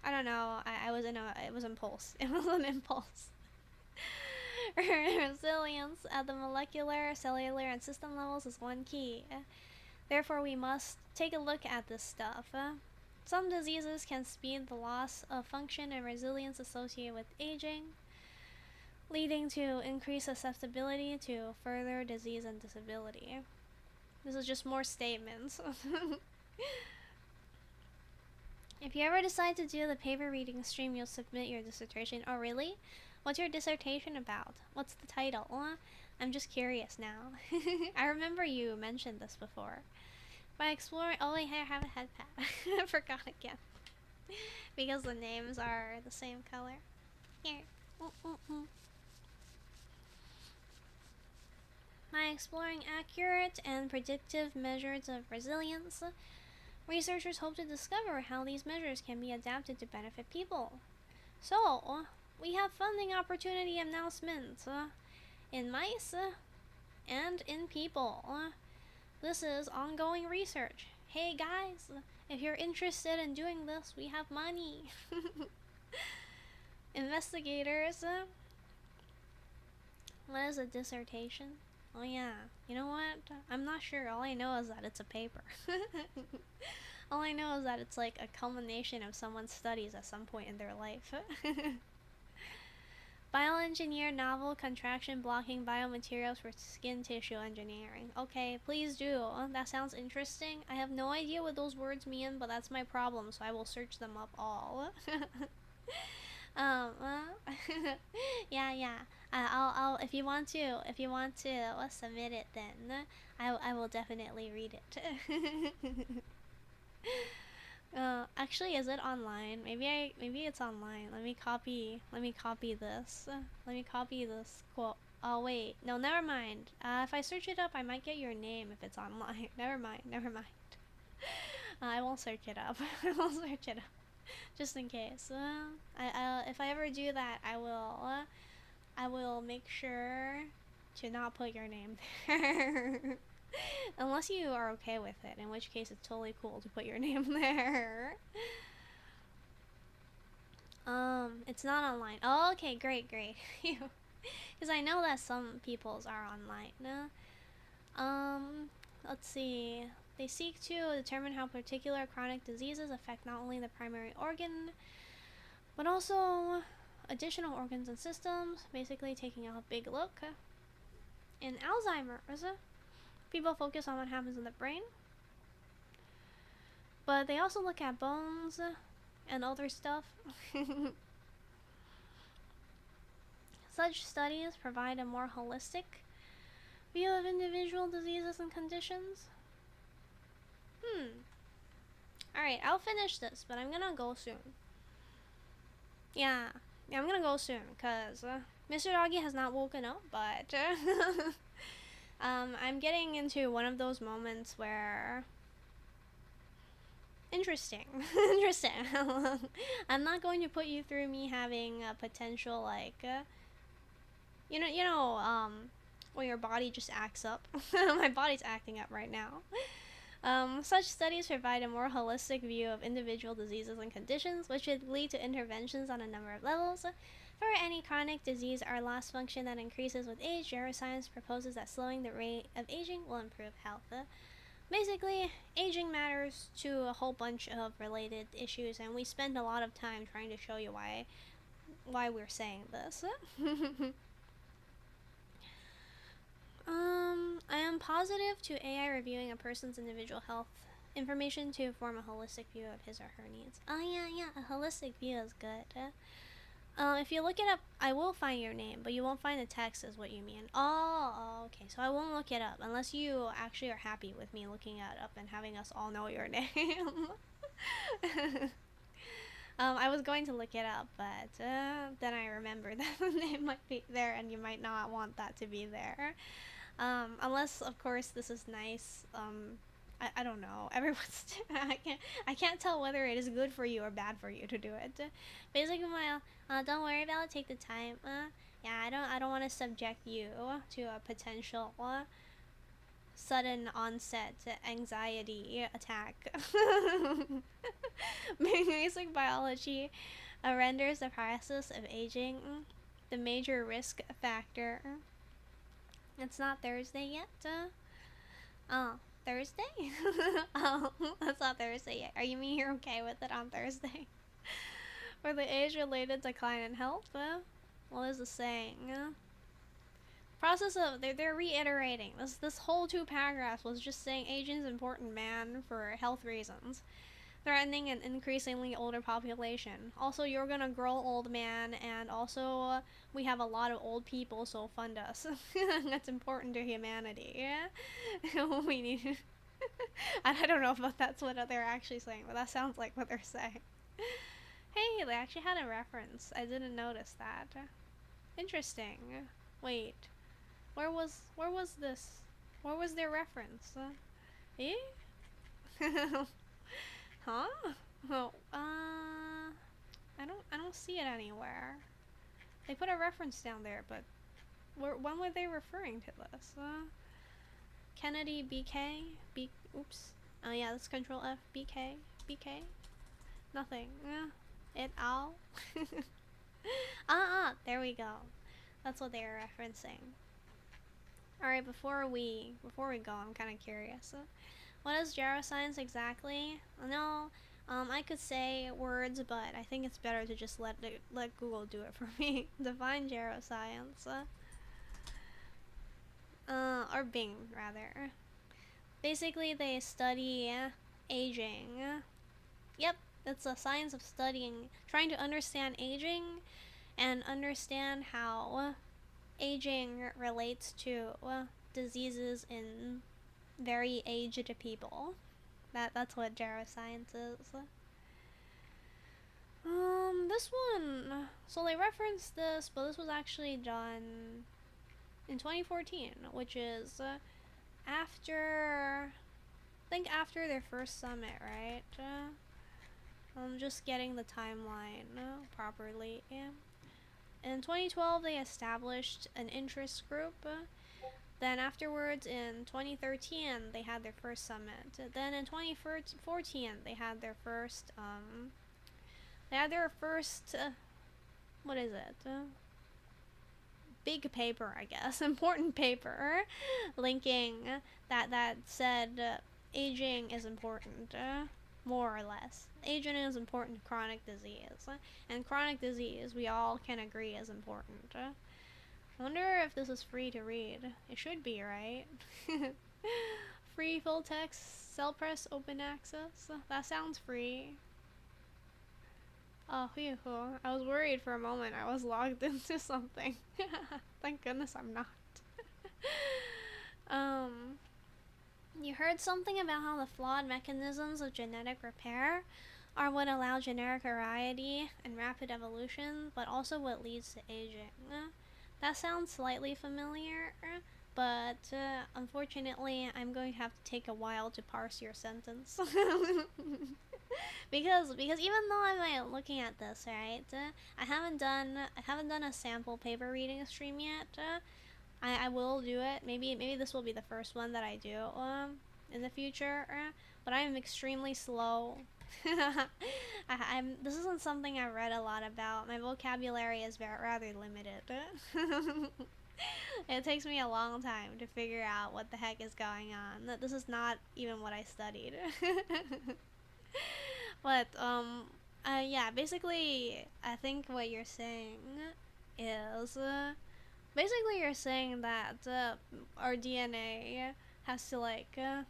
I don't know, it was impulse. It was an impulse. Resilience at the molecular, cellular, and system levels is one key. Therefore, we must take a look at this stuff. Some diseases can speed the loss of function and resilience associated with aging, leading to increased susceptibility to further disease and disability. This is just more statements. If you ever decide to do the paper reading stream, you'll submit your dissertation. Oh, really? What's your dissertation about? What's the title? I'm just curious now. I remember you mentioned this before. By exploring, oh wait, I have a head pad. I forgot again. Because the names are the same color. Here. By exploring accurate and predictive measures of resilience, researchers hope to discover how these measures can be adapted to benefit people. So, we have funding opportunity announcements in mice and in people. This is ongoing research. Hey guys, if you're interested in doing this, we have money. Investigators. What is a dissertation? Oh yeah, you know what? I'm not sure. All I know is that it's a paper. All I know is that it's like a culmination of someone's studies at some point in their life. Bioengineered novel contraction blocking biomaterials for skin tissue engineering. Okay, please do. That sounds interesting. I have no idea what those words mean, but that's my problem, so I will search them up all. Yeah. I'll if you want to submit it, then I will definitely read it. Actually, is it online? Maybe it's online. Let me copy this. Let me copy this quote. Oh wait, no, never mind. If I search it up, I might get your name if it's online. Never mind. I won't search it up. I won't search it up, just in case. If I ever do that, I will make sure to not put your name there. Unless you are okay with it, in which case it's totally cool to put your name there. It's not online. Oh, okay, great. Because I know that some people's are online. Let's see. They seek to determine how particular chronic diseases affect not only the primary organ, but also additional organs and systems, basically taking a big look. In Alzheimer's, people focus on what happens in the brain, but they also look at bones and other stuff. Such studies provide a more holistic view of individual diseases and conditions. Alright, I'll finish this, but I'm gonna go soon. Yeah, I'm gonna go soon, because Mr. Doggy has not woken up, but I'm getting into one of those moments where... Interesting. I'm not going to put you through me having a potential, like, when your body just acts up. My body's acting up right now. Such studies provide a more holistic view of individual diseases and conditions, which should lead to interventions on a number of levels. For any chronic disease or loss function that increases with age, geroscience proposes that slowing the rate of aging will improve health. Basically, aging matters to a whole bunch of related issues, and we spend a lot of time trying to show you why we're saying this. I am positive to AI reviewing a person's individual health information to form a holistic view of his or her needs. Oh yeah, a holistic view is good. If you look it up, I will find your name, but you won't find the text is what you mean. Oh, okay, so I won't look it up unless you actually are happy with me looking it up and having us all know your name. I was going to look it up, but then I remembered that the name might be there and you might not want that to be there. Unless, of course, this is nice. I don't know. Everyone's I can't tell whether it is good for you or bad for you to do it. Basically, don't worry about it. Take the time. Yeah, I don't want to subject you to a potential sudden onset anxiety attack. Basic biology renders the process of aging the major risk factor. It's not Thursday yet. Thursday? Oh, it's not Thursday yet. Are you mean you're okay with it on Thursday? For the age-related decline in health? What is the saying? Process of they're reiterating this whole 2 paragraphs was just saying aging's important, man, for health reasons, threatening an increasingly older population. Also, you're gonna grow old, man, and also we have a lot of old people, so fund us. That's important to humanity. We need I don't know if that's what they're actually saying, but that sounds like what they're saying. Hey, they actually had a reference. I didn't notice that. Interesting. Wait. Where was this? Where was their reference? Eh? Huh? Oh, I don't see it anywhere. They put a reference down there, but when were they referring to this? Kennedy BK? Oops. Oh yeah, let's Control F. BK? Nothing. It al. There we go. That's what they were referencing. Alright, before we go, I'm kind of curious. What is geroscience exactly? No, I could say words, but I think it's better to just let Google do it for me. Define geroscience. Or Bing, rather. Basically, they study aging. Yep, it's a science of studying, trying to understand aging and understand how aging relates to diseases in very aged people. That's what geroscience is. This one, so they referenced this, but this was actually done in 2014, which is after, I think after their first summit, right? I'm just getting the timeline properly. In 2012, they established an interest group. Then afterwards, in 2013, they had their first summit. Then in 2014, they had their first, what is it? Big paper, I guess, important paper, linking that said aging is important, more or less. Aging is important to chronic disease, and chronic disease we all can agree is important. I wonder if this is free to read. It should be, right? Free full text, cell press, open access. That sounds free. Oh, phew. I was worried for a moment I was logged into something. Thank goodness I'm not. You heard something about how the flawed mechanisms of genetic repair are what allow generic variety and rapid evolution, but also what leads to aging. That sounds slightly familiar, but unfortunately I'm going to have to take a while to parse your sentence. because even though I'm looking at this, right, I haven't done a sample paper reading stream yet. I will do it. Maybe this will be the first one that I do in the future. But I am extremely slow. This isn't something I read a lot about. My vocabulary is rather limited. It takes me a long time to figure out what the heck is going on. This is not even what I studied. But yeah, basically I think what you're saying is basically you're saying that our DNA has to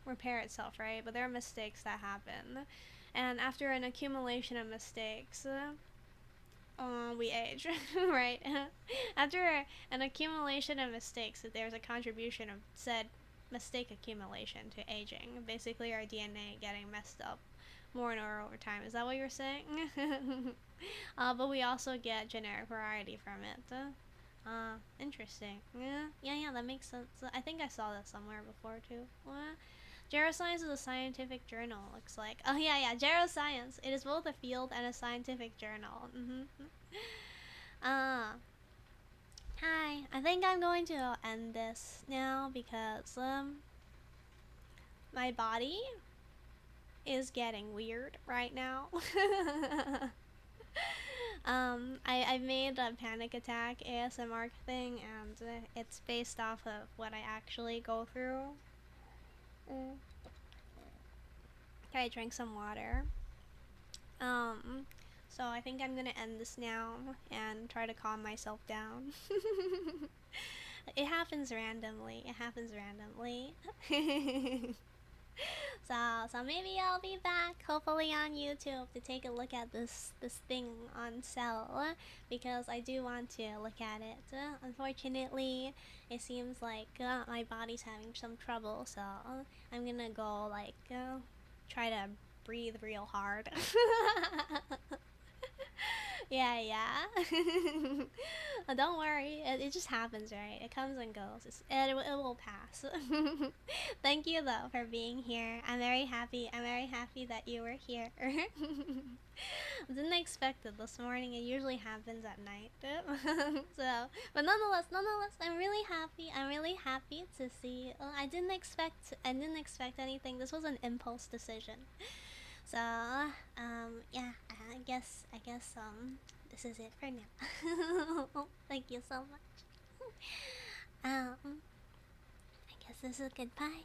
repair itself, right? But there are mistakes that happen, and after an accumulation of mistakes, we age, right? After an accumulation of mistakes, there's a contribution of said mistake accumulation to aging. Basically, our DNA getting messed up more and more over time. Is that what you're saying? But we also get generic variety from it. Interesting. Yeah, that makes sense. I think I saw that somewhere before too. Geroscience is a scientific journal, looks like. Oh yeah, geroscience. It is both a field and a scientific journal. Hi. I think I'm going to end this now because my body is getting weird right now. I made a panic attack ASMR thing, and it's based off of what I actually go through. Okay, I drank some water. So I think I'm gonna end this now and try to calm myself down. It happens randomly. So maybe I'll be back, hopefully on YouTube, to take a look at this thing on cell, because I do want to look at it. Unfortunately, it seems like my body's having some trouble, so I'm gonna go try to breathe real hard. Yeah. Don't worry, it just happens, right? It comes and goes, and it will pass. Thank you though for being here. I'm very happy that you were here. I didn't expect it this morning. It usually happens at night. But nonetheless, I'm really happy to see. I didn't expect anything. This was an impulse decision. So, yeah, I guess, this is it for now. Thank you so much. I guess this is goodbye.